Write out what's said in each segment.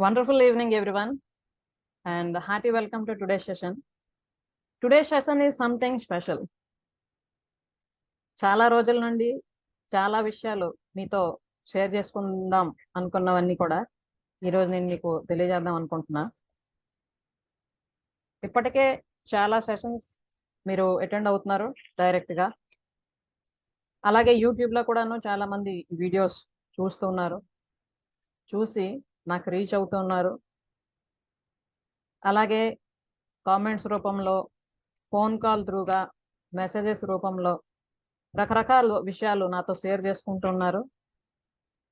Wonderful evening, everyone, and hearty welcome to today's session. Today's session is something special. చాలా రోజుల నుండి చాలా విషయాలు మీతో షేర్ చేసుకుందాం అనుకున్నవన్నీ కూడా ఈరోజు నేను మీకు తెలియజేద్దాం అనుకుంటున్నా. ఇప్పటికే చాలా సెషన్స్ మీరు అటెండ్ అవుతున్నారు డైరెక్ట్గా. అలాగే యూట్యూబ్లో కూడాను చాలా మంది వీడియోస్ చూస్తున్నారు, చూసి నాకు రీచ్ అవుతున్నారు. అలాగే కామెంట్స్ రూపంలో, ఫోన్ కాల్ త్రూగా, మెసేజెస్ రూపంలో రకరకాల విషయాలు నాతో షేర్ చేసుకుంటున్నారు.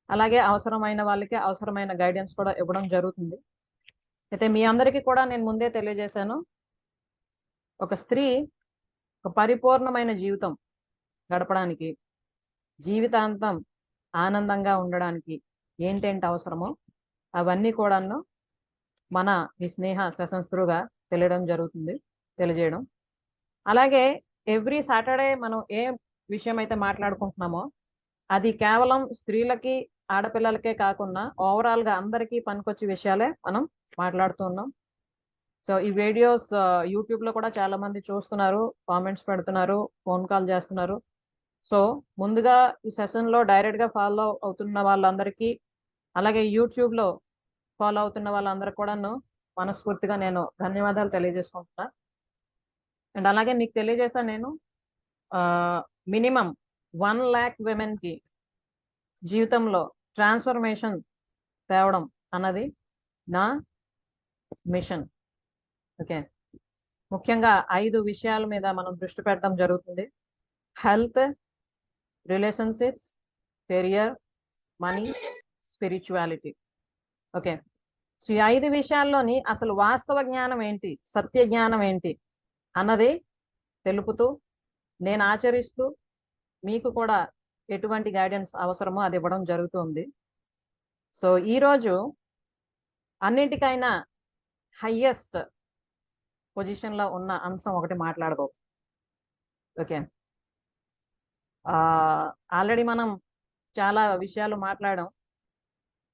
అలాగే అవసరమైన వాళ్ళకి అవసరమైన గైడెన్స్ కూడా ఇవ్వడం జరుగుతుంది. అయితే మీ అందరికీ కూడా నేను ముందే తెలియజేశాను, ఒక స్త్రీ ఒక పరిపూర్ణమైన జీవితం గడపడానికి, జీవితాంతం ఆనందంగా ఉండడానికి ఏంటేంటి అవసరమో అవన్నీ కూడాను మన ఈ స్నేహ సెషన్స్ త్రూగా తెలియజేయడం. అలాగే ఎవ్రీ సాటర్డే మనం ఏ విషయం అయితే మాట్లాడుకుంటున్నామో అది కేవలం స్త్రీలకి, ఆడపిల్లలకే కాకుండా ఓవరాల్గా అందరికీ పనికొచ్చే విషయాలే మనం మాట్లాడుతున్నాం. సో ఈ వీడియోస్ యూట్యూబ్లో కూడా చాలా మంది చూస్తున్నారు, కామెంట్స్ పెడుతున్నారు, ఫోన్ కాల్ చేస్తున్నారు. సో ముందుగా ఈ సెషన్లో డైరెక్ట్గా ఫాలో అవుతున్న వాళ్ళందరికీ, అలాగే యూట్యూబ్లో ఫాలో అవుతున్న వాళ్ళందరికీ కూడాను మనస్ఫూర్తిగా నేను ధన్యవాదాలు తెలియజేసుకుంటున్నా. అండ్ అలాగే మీకు తెలియజేస్తాను, నేను మినిమం 1 lakh womenకి జీవితంలో ట్రాన్స్ఫర్మేషన్ తేవడం అన్నది నా మిషన్. ఓకే, ముఖ్యంగా 5 విషయాల మీద మనం దృష్టి పెట్టడం జరుగుతుంది: health, relationships, career, money, spirituality. Okay, so ఈ 5 విషయాల్లోని అసలు వాస్తవ జ్ఞానం ఏంటి, సత్య జ్ఞానం ఏంటి అన్నది తెలుపుతూ, నేను ఆచరిస్తూ మీకు కూడా ఎటువంటి గైడెన్స్ అవసరమో అది ఇవ్వడం జరుగుతుంది. సో ఈరోజు అన్నింటికైనా హయ్యెస్ట్ పొజిషన్లో ఉన్న అంశం ఒకటి మాట్లాడబో. ఓకే, ఆల్రెడీ మనం చాలా విషయాలు మాట్లాడాం.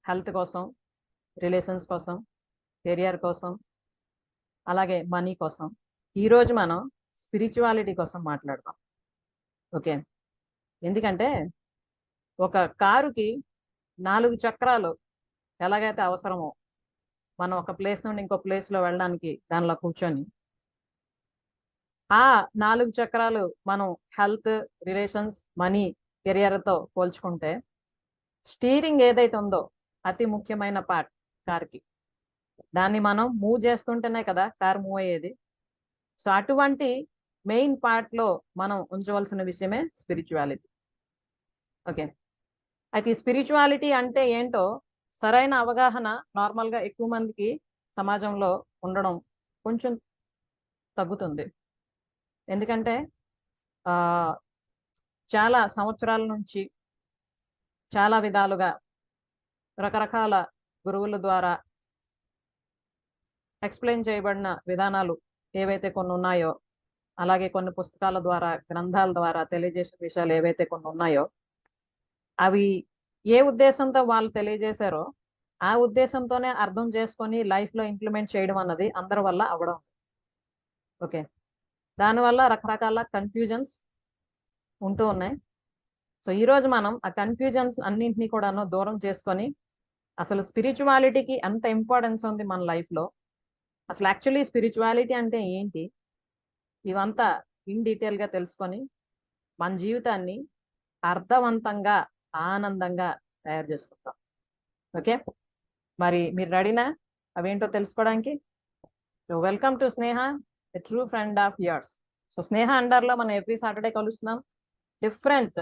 హెల్త్ కోసం, రిలేషన్స్ కోసం, కెరియర్ కోసం, అలాగే మనీ కోసం. ఈరోజు మనం స్పిరిచువాలిటీ కోసం మాట్లాడదాం. ఓకే, ఎందుకంటే ఒక కారుకి 4 చక్రాలు ఎలాగైతే అవసరమో, మనం ఒక ప్లేస్ నుండి ఇంకో ప్లేస్లో వెళ్ళడానికి దానిలో కూర్చొని, ఆ 4 చక్రాలు మనం హెల్త్, రిలేషన్స్, మనీ, కెరియర్తో పోల్చుకుంటే స్టీరింగ్ ఏదైతే ఉందో అతి ముఖ్యమైన పార్ట్ కార్కి. దాన్ని మనం మూవ్ చేస్తుంటేనే కదా కార్ మూవ్ అయ్యేది. సో అటువంటి మెయిన్ పార్ట్లో మనం ఉంచవలసిన విషయమే స్పిరిచువాలిటీ. ఓకే, అయితే ఈ స్పిరిచువాలిటీ అంటే ఏంటో సరైన అవగాహన నార్మల్గా ఎక్కువ మందికి సమాజంలో ఉండడం కొంచెం తగ్గుతుంది. ఎందుకంటే చాలా సంవత్సరాల నుంచి చాలా విధాలుగా రకరకాల గురువుల ద్వారా ఎక్స్ప్లెయిన్ చేయబడిన విధానాలు ఏవైతే కొన్ని ఉన్నాయో, అలాగే కొన్ని పుస్తకాల ద్వారా, గ్రంథాల ద్వారా తెలియజేసిన విషయాలు ఏవైతే కొన్ని ఉన్నాయో, అవి ఏ ఉద్దేశంతో వాళ్ళు తెలియజేశారో ఆ ఉద్దేశంతోనే అర్థం చేసుకొని లైఫ్లో ఇంప్లిమెంట్ చేయడం అన్నది అందరి వల్ల అవ్వడం. ఓకే, దానివల్ల రకరకాల కన్ఫ్యూజన్స్ ఉంటూ ఉన్నాయి. సో ఈరోజు మనం ఆ కన్ఫ్యూజన్స్ అన్నింటినీ కూడాను దూరం చేసుకొని అసలు స్పిరిచువాలిటీకి ఎంత ఇంపార్టెన్స్ ఉంది మన లైఫ్లో, అసలు యాక్చువల్లీ స్పిరిచువాలిటీ అంటే ఏంటి, ఇవంతా ఇన్ డీటెయిల్గా తెలుసుకొని మన జీవితాన్ని అర్థవంతంగా, ఆనందంగా తయారు చేసుకుంటాం. ఓకే, మరి మీరు రెడీనా అవేంటో తెలుసుకోవడానికి? So welcome to Sneha, a true friend of yours. So Sneha అండర్లో మనం ఎవ్రీ సాటర్డే కలుస్తున్నాం. డిఫరెంట్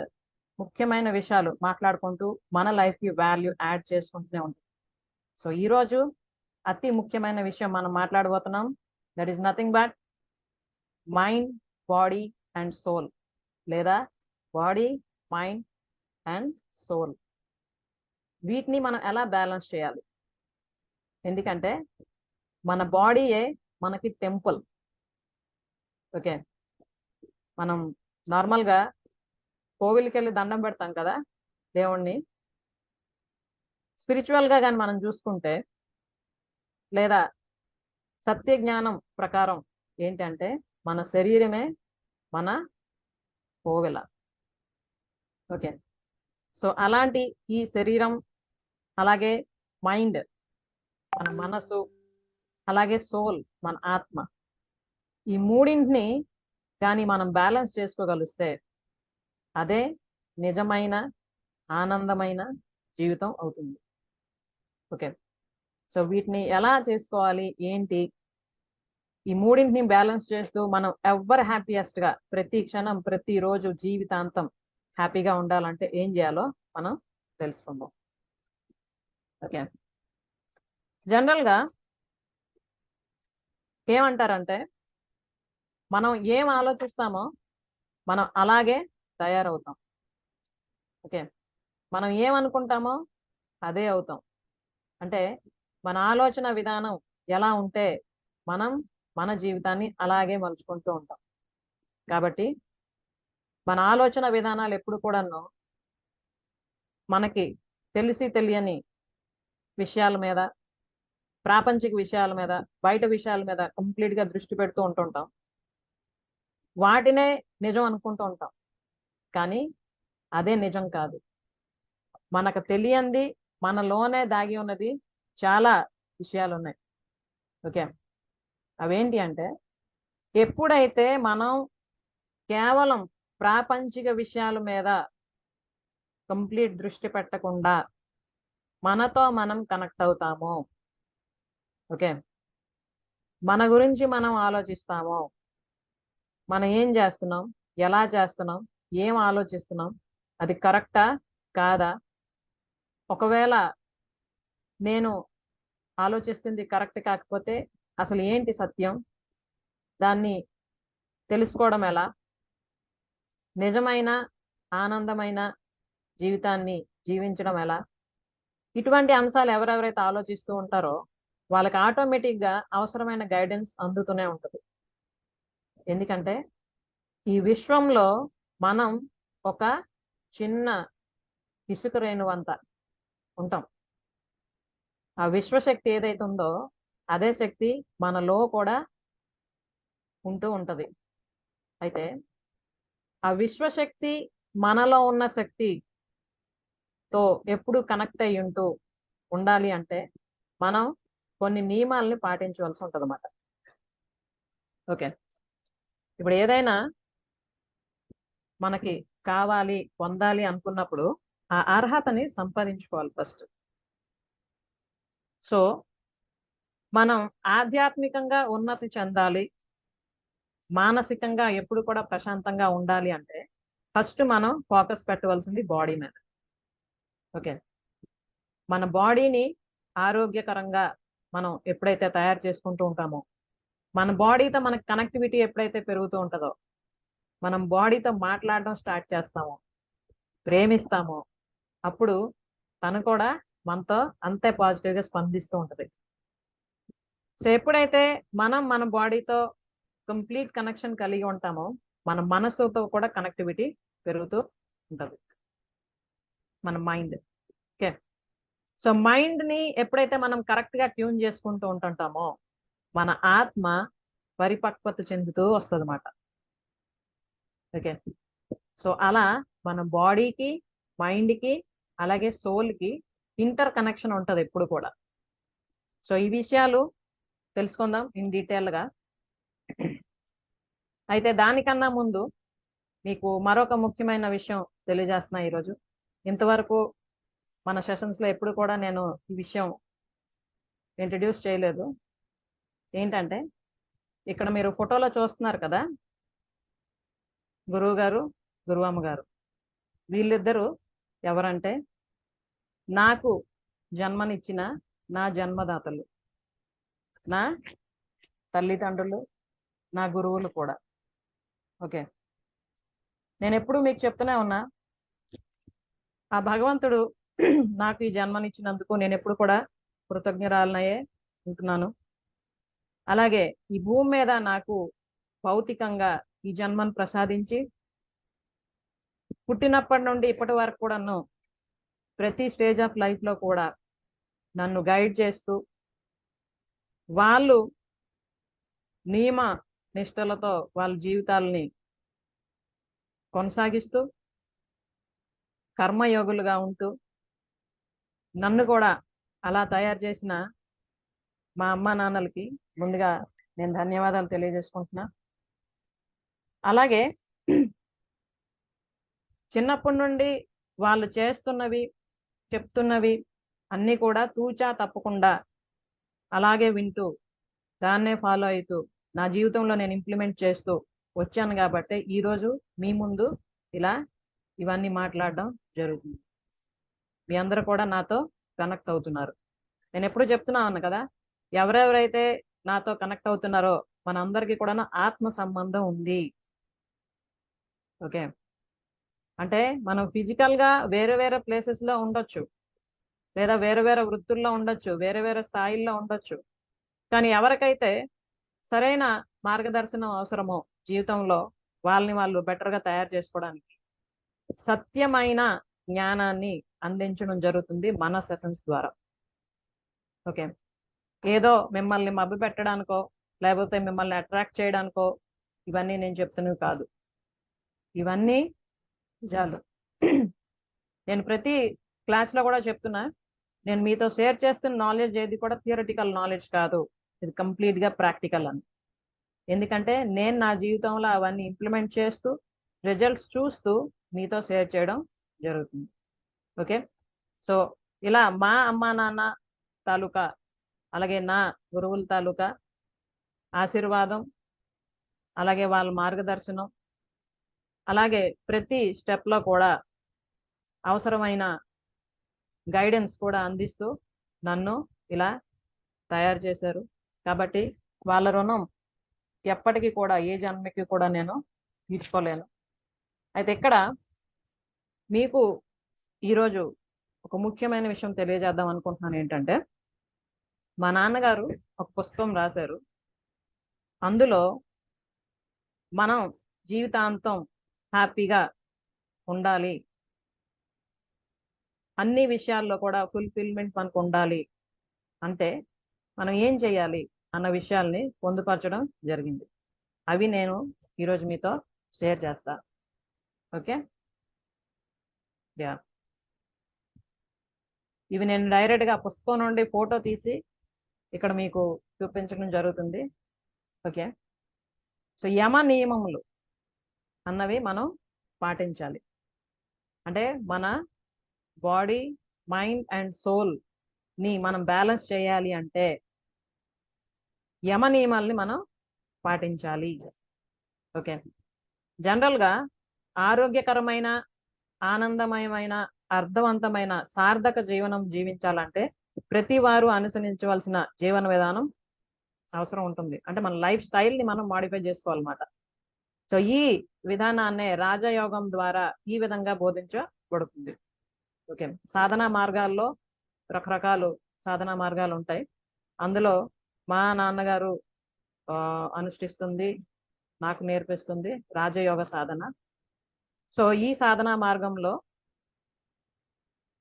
ముఖ్యమైన విషయాలు మాట్లాడుకుంటూ మన లైఫ్కి వాల్యూ యాడ్ చేసుకుంటూనే ఉంటాం. సో ఈరోజు అతి ముఖ్యమైన విషయం మనం మాట్లాడబోతున్నాం. That is nothing but mind, body and soul, లేదా బాడీ, మైండ్ అండ్ సోల్. వీటిని మనం ఎలా బ్యాలెన్స్ చేయాలి? ఎందుకంటే మన బాడీయే మనకి టెంపుల్. ఓకే, మనం నార్మల్గా కోవిల్కి వెళ్ళి దండం పెడతాం కదా దేవుణ్ణి. స్పిరిచువల్గా కానీ మనం చూసుకుంటే లేదా సత్య జ్ఞానం ప్రకారం ఏంటంటే మన శరీరమే మన కోవెల. ఓకే, సో అలాంటి ఈ శరీరం, అలాగే మైండ్ మన మనసు, అలాగే సోల్ మన ఆత్మ, ఈ మూడింటిని కానీ మనం బ్యాలెన్స్ చేసుకోగలిస్తే అదే నిజమైన ఆనందమైన జీవితం అవుతుంది. ఓకే, సో వీటిని ఎలా చేసుకోవాలి ఏంటి, ఈ మూడింటిని బ్యాలెన్స్ చేస్తూ మనం ఎవరు హ్యాపీయెస్ట్ గా ప్రతి క్షణం ప్రతిరోజు జీవితాంతం హ్యాపీగా ఉండాలంటే ఏం చేయాలో మనం తెలుసుకుందాం. ఓకే, జనరల్ గా ఏమంటారంటే మనం ఏం ఆలోచిస్తామో మనం అలాగే తయారవుతాం. ఓకే, మనం ఏమనుకుంటామో అదే అవుతాం. అంటే మన ఆలోచన విధానం ఎలా ఉంటే మనం మన జీవితాన్ని అలాగే మలుచుకుంటూ ఉంటాం. కాబట్టి మన ఆలోచన విధానాలు ఎప్పుడు కూడాను మనకి తెలిసి తెలియని విషయాల మీద, ప్రాపంచిక విషయాల మీద, బయట విషయాల మీద కంప్లీట్ గా దృష్టి పెడుతూ ఉంటుంటాం. వాటినే నిజం అనుకుంటూ ఉంటాం, కానీ అదే నిజం కాదు. మనకు తెలియంది, మనలోనే దాగి ఉన్నది చాలా విషయాలు ఉన్నాయి. ఓకే, అవేంటి అంటే ఎప్పుడైతే మనం కేవలం ప్రాపంచిక విషయాల మీద కంప్లీట్ దృష్టి పెట్టకుండా మనతో మనం కనెక్ట్ అవుతామో, ఓకే, మన గురించి మనం ఆలోచిస్తామో, మనం ఏం చేస్తున్నాం, ఎలా చేస్తున్నాం, ఏం ఆలోచిస్తున్నాం, అది కరెక్టా కాదా, ఒకవేళ నేను ఆలోచిస్తుంది కరెక్ట్ కాకపోతే అసలు ఏంటి సత్యం, దాన్ని తెలుసుకోవడం ఎలా, నిజమైన ఆనందమైన జీవితాన్ని జీవించడం ఎలా, ఇటువంటి అంశాలు ఎవరెవరైతే ఆలోచిస్తూ ఉంటారో వాళ్ళకి ఆటోమేటిక్ గా అవసరమైన గైడెన్స్ అందుతూనే ఉంటుంది. ఎందుకంటే ఈ విశ్వంలో మనం ఒక చిన్న ఇసుక రేణువంత ఉంటాం. ఆ విశ్వశక్తి ఏదైతే ఉందో అదే శక్తి మనలో కూడా ఉంటూ ఉంటది. అయితే ఆ విశ్వశక్తి మనలో ఉన్న శక్తితో ఎప్పుడు కనెక్ట్ అయ్యి ఉండాలి అంటే మనం కొన్ని నియమాలని పాటించవలసి ఉంటుంది అన్నమాట. ఓకే, ఇప్పుడు ఏదైనా మనకి కావాలి, పొందాలి అనుకున్నప్పుడు ఆ అర్హతని సంపాదించుకోవాలి ఫస్ట్. సో మనం ఆధ్యాత్మికంగా ఉన్నతి చెందాలి, మానసికంగా ఎప్పుడు కూడా ప్రశాంతంగా ఉండాలి అంటే ఫస్ట్ మనం ఫోకస్ పెట్టవలసింది బాడీ మీద. ఓకే, మన బాడీని ఆరోగ్యకరంగా మనం ఎప్పుడైతే తయారు చేసుకుంటూ ఉంటామో, మన బాడీతో మనకు కనెక్టివిటీ ఎప్పుడైతే పెరుగుతూ ఉంటుందో, మనం బాడీతో మాట్లాడడం స్టార్ట్ చేస్తామో, ప్రేమిస్తామో, అప్పుడు తను కూడా మనతో అంతే పాజిటివ్గా స్పందిస్తూ ఉంటుంది. సో ఎప్పుడైతే మనం మన బాడీతో కంప్లీట్ కనెక్షన్ కలిగి ఉంటామో మన మనసుతో కూడా కనెక్టివిటీ పెరుగుతూ ఉంటుంది, మన మైండ్. ఓకే, సో మైండ్ ని ఎప్పుడైతే మనం కరెక్ట్ గా ట్యూన్ చేసుకుంటూ ఉంటుంటామో మన ఆత్మ పరిపక్వత చెందుతూ వస్తుంది అన్నమాట. ఓకే, సో అలా మన బాడీకి, మైండ్కి, అలాగే సోల్కి ఇంటర్ కనెక్షన్ ఉంటుంది ఎప్పుడు కూడా. సో ఈ విషయాలు తెలుసుకుందాం ఇన్ డీటెయిల్గా. అయితే దానికన్నా ముందు మీకు మరొక ముఖ్యమైన విషయం తెలియజేస్తున్నా ఈరోజు. ఇంతవరకు మన సెషన్స్లో ఎప్పుడు కూడా నేను ఈ విషయం ఇంట్రడ్యూస్ చేయలేదు. ఏంటంటే ఇక్కడ మీరు ఫోటోలో చూస్తున్నారు కదా, గురువు గారు, గురువమ్మ గారు, వీళ్ళిద్దరూ ఎవరంటే నాకు జన్మనిచ్చిన నా జన్మదాతలు, నా తల్లిదండ్రులు, నా గురువులు కూడా. ఓకే, నేను ఎప్పుడు మీకు చెప్తూనే ఉన్నా, ఆ భగవంతుడు నాకు ఈ జన్మనిచ్చినందుకు నేను ఎప్పుడు కూడా కృతజ్ఞరాలనయే ఉంటున్నాను. అలాగే ఈ భూమి మీద నాకు భౌతికంగా ఈ జన్మను ప్రసాదించి పుట్టినప్పటి నుండి ఇప్పటి వరకు కూడాను ప్రతి స్టేజ్ ఆఫ్ లైఫ్లో కూడా నన్ను గైడ్ చేస్తూ వాళ్ళు నియమ నిష్టలతో వాళ్ళ జీవితాలని కొనసాగిస్తూ కర్మయోగులుగా ఉంటూ నన్ను కూడా అలా తయారు చేసిన మా అమ్మ నాన్నలకి ముందుగా నేను ధన్యవాదాలు తెలియజేసుకుంటున్నా. అలాగే చిన్నప్పటి నుండి వాళ్ళు చేస్తున్నవి చెప్తున్నవి అన్నీ కూడా తూచా తప్పకుండా అలాగే వింటూ దాన్నే ఫాలో అవుతూ నా జీవితంలో నేను ఇంప్లిమెంట్ చేస్తూ వచ్చాను కాబట్టి ఈరోజు మీ ముందు ఇలా ఇవన్నీ మాట్లాడడం జరుగుతుంది. మీ అందరూ కూడా నాతో కనెక్ట్ అవుతున్నారు. నేను ఎప్పుడు చెప్తున్నాను కదా, ఎవరెవరైతే నాతో కనెక్ట్ అవుతున్నారో మనందరికీ కూడా ఆత్మ సంబంధం ఉంది. ఓకే, అంటే మనం ఫిజికల్గా వేరే వేరే ప్లేసెస్లో ఉండొచ్చు, లేదా వేరే వేరే వృత్తుల్లో ఉండొచ్చు, వేరే వేరే స్థాయిల్లో ఉండొచ్చు. కానీ ఎవరికైతే సరైన మార్గదర్శనం అవసరమో జీవితంలో వాళ్ళని వాళ్ళు బెటర్గా తయారు చేసుకోవడానికి సత్యమైన జ్ఞానాన్ని అందించడం జరుగుతుంది మన సెషన్స్ ద్వారా. ఓకే, ఏదో మిమ్మల్ని మభ్య పెట్టడానికో లేకపోతే మిమ్మల్ని అట్రాక్ట్ చేయడానికో ఇవన్నీ నేను చెప్తున్నవి కాదు. ఇవన్నీ నిజాలు. నేను ప్రతి క్లాస్లో కూడా చెప్తున్నా, నేను మీతో షేర్ చేస్తున్న నాలెడ్జ్ ఏది కూడా థియరటికల్ నాలెడ్జ్ కాదు, ఇది కంప్లీట్గా ప్రాక్టికల్ అని. ఎందుకంటే నేను నా జీవితంలో అవన్నీ ఇంప్లిమెంట్ చేస్తూ రిజల్ట్స్ చూస్తూ మీతో షేర్ చేయడం జరుగుతుంది. ఓకే, సో ఇలా మా అమ్మా నాన్న తాలూకా అలాగే నా గురువుల తాలూకా ఆశీర్వాదం, అలాగే వాళ్ళ మార్గదర్శనం, అలాగే ప్రతి స్టెప్లో కూడా అవసరమైన గైడెన్స్ కూడా అందిస్తూ నన్ను ఇలా తయారు చేశారు. కాబట్టి వాళ్ళ రుణం ఎప్పటికీ కూడా ఏ జన్మకి కూడా నేను తీర్చుకోలేను. అయితే ఇక్కడ మీకు ఈరోజు ఒక ముఖ్యమైన విషయం తెలియజేద్దాం అనుకుంటున్నాను. ఏంటంటే మా నాన్నగారు ఒక పుస్తకం రాశారు. అందులో మనం జీవితాంతం హ్యాపీగా ఉండాలి, అన్ని విషయాల్లో కూడా ఫుల్ఫిల్మెంట్ మనకు ఉండాలి అంటే మనం ఏం చేయాలి అన్న విషయాల్ని పొందుపరచడం జరిగింది. అవి నేను ఈరోజు మీతో షేర్ చేస్తా. ఓకే, యా, ఇవి నేను డైరెక్ట్గా పుస్తకం నుండి ఫోటో తీసి ఇక్కడ మీకు చూపించడం జరుగుతుంది. ఓకే, సో యమ నియమములు అన్నవి మనం పాటించాలి. అంటే మన బాడీ, మైండ్ అండ్ సోల్ని మనం బ్యాలెన్స్ చేయాలి అంటే యమ నియమాల్ని మనం పాటించాలి. ఓకే, జనరల్గా ఆరోగ్యకరమైన, ఆనందమయమైన, అర్థవంతమైన, సార్థక జీవనం జీవించాలంటే ప్రతి వారు అనుసరించవలసిన జీవన విధానం అవసరం ఉంటుంది. అంటే మన లైఫ్ స్టైల్ని మనం మాడిఫై చేసుకోవాలన్నమాట. సో ఈ విధానాన్నే రాజయోగం ద్వారా ఈ విధంగా బోధించబడుతుంది. ఓకే, సాధనా మార్గాల్లో రకరకాలు సాధనా మార్గాలు ఉంటాయి. అందులో మా నాన్నగారు అనుష్ఠిస్తుంది, నాకు నేర్పిస్తుంది రాజయోగ సాధన. సో ఈ సాధనా మార్గంలో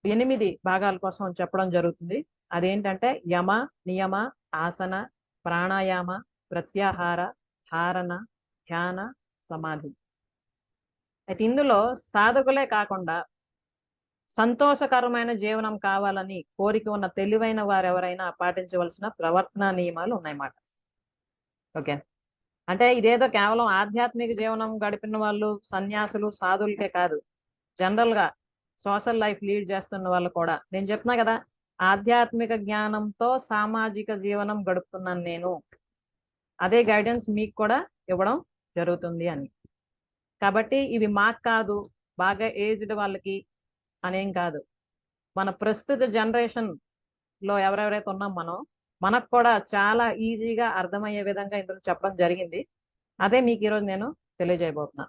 8 భాగాల కోసం చెప్పడం జరుగుతుంది. అదేంటంటే యమ, నియమ, ఆసన, ప్రాణాయామ, ప్రత్యాహార, ధారణ, ధ్యాన, సమాధి. అయితే ఇందులో సాధకులే కాకుండా సంతోషకరమైన జీవనం కావాలని కోరిక ఉన్న తెలివైన వారు ఎవరైనా పాటించవలసిన ప్రవర్తన నియమాలు ఉన్నాయన్నమాట. ఓకే, అంటే ఇదేదో కేవలం ఆధ్యాత్మిక జీవనం గడిపిన వాళ్ళు, సన్యాసులు, సాధువులకే కాదు, జనరల్గా సోషల్ లైఫ్ లీడ్ చేస్తున్న వాళ్ళు కూడా. నేను చెప్తున్నా కదా, ఆధ్యాత్మిక జ్ఞానంతో సామాజిక జీవనం గడుపుతున్నాను నేను, అదే గైడెన్స్ మీకు కూడా ఇవ్వడం జరుగుతుంది అని. కాబట్టి ఇవి మాకు కాదు, బాగా ఏజ్డ్ వాళ్ళకి అనేం కాదు, మన ప్రస్తుత జనరేషన్లో ఎవరెవరైతే ఉన్నాం మనకు కూడా చాలా ఈజీగా అర్థమయ్యే విధంగా ఇందులో చెప్పడం జరిగింది. అదే మీకు ఈరోజు నేను తెలియజేయబోతున్నా.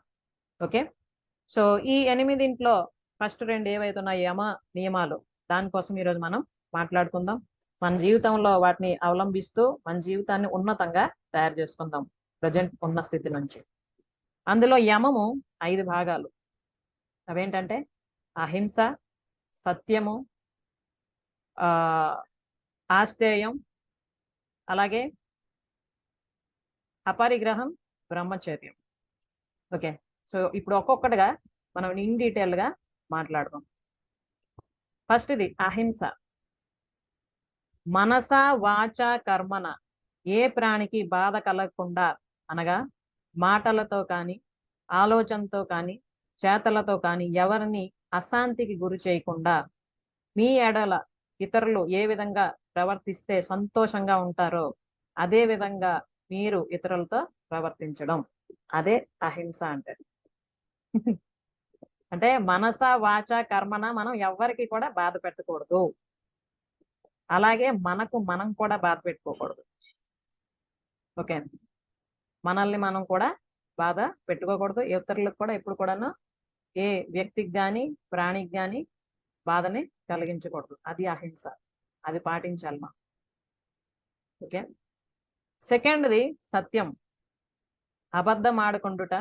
ఓకే, సో ఈ 8 ఫస్ట్ 2 ఏవైతే ఉన్నాయో యమ నియమాలు, దానికోసం ఈరోజు మనం మాట్లాడుకుందాం. మన జీవితంలో వాటిని అవలంబిస్తూ మన జీవితాన్ని ఉన్నతంగా తయారు చేసుకుందాం ప్రజెంట్ ఉన్న స్థితి నుంచి. అందులో యమము 5 భాగాలు. అవేంటంటే అహింస, సత్యము, ఆస్తేయం, అలాగే అపరిగ్రహం, బ్రహ్మచర్యం. ఓకే, సో ఇప్పుడు ఒక్కొక్కటిగా మనం ఇన్ డీటెయిల్ గా మాట్లాడదాం. ఫస్ట్ ఇది అహింస. మనస వాచ కర్మన ఏ ప్రాణికి బాధ కలగకుండా, అనగా మాటలతో కానీ ఆలోచనతో కానీ చేతలతో కానీ ఎవరిని అశాంతికి గురి చేయకుండా, మీ ఎడల ఇతరులు ఏ విధంగా ప్రవర్తిస్తే సంతోషంగా ఉంటారో అదే విధంగా మీరు ఇతరులతో ప్రవర్తించడం, అదే అహింస అంటే. అంటే మనస వాచ కర్మన మనం ఎవ్వరికి కూడా బాధ పెట్టకూడదు, అలాగే మనకు మనం కూడా బాధ పెట్టుకోకూడదు. ఓకే, మనల్ని మనం కూడా బాధ పెట్టుకోకూడదు, ఇతరులకు కూడా ఎప్పుడు కూడాను ఏ వ్యక్తికి కానీ ప్రాణికి కానీ బాధని కలిగించకూడదు. అది అహింస, అది పాటించాలి మనం. ఓకే, సెకండ్ది సత్యం. అబద్ధం ఆడుకుంటుట,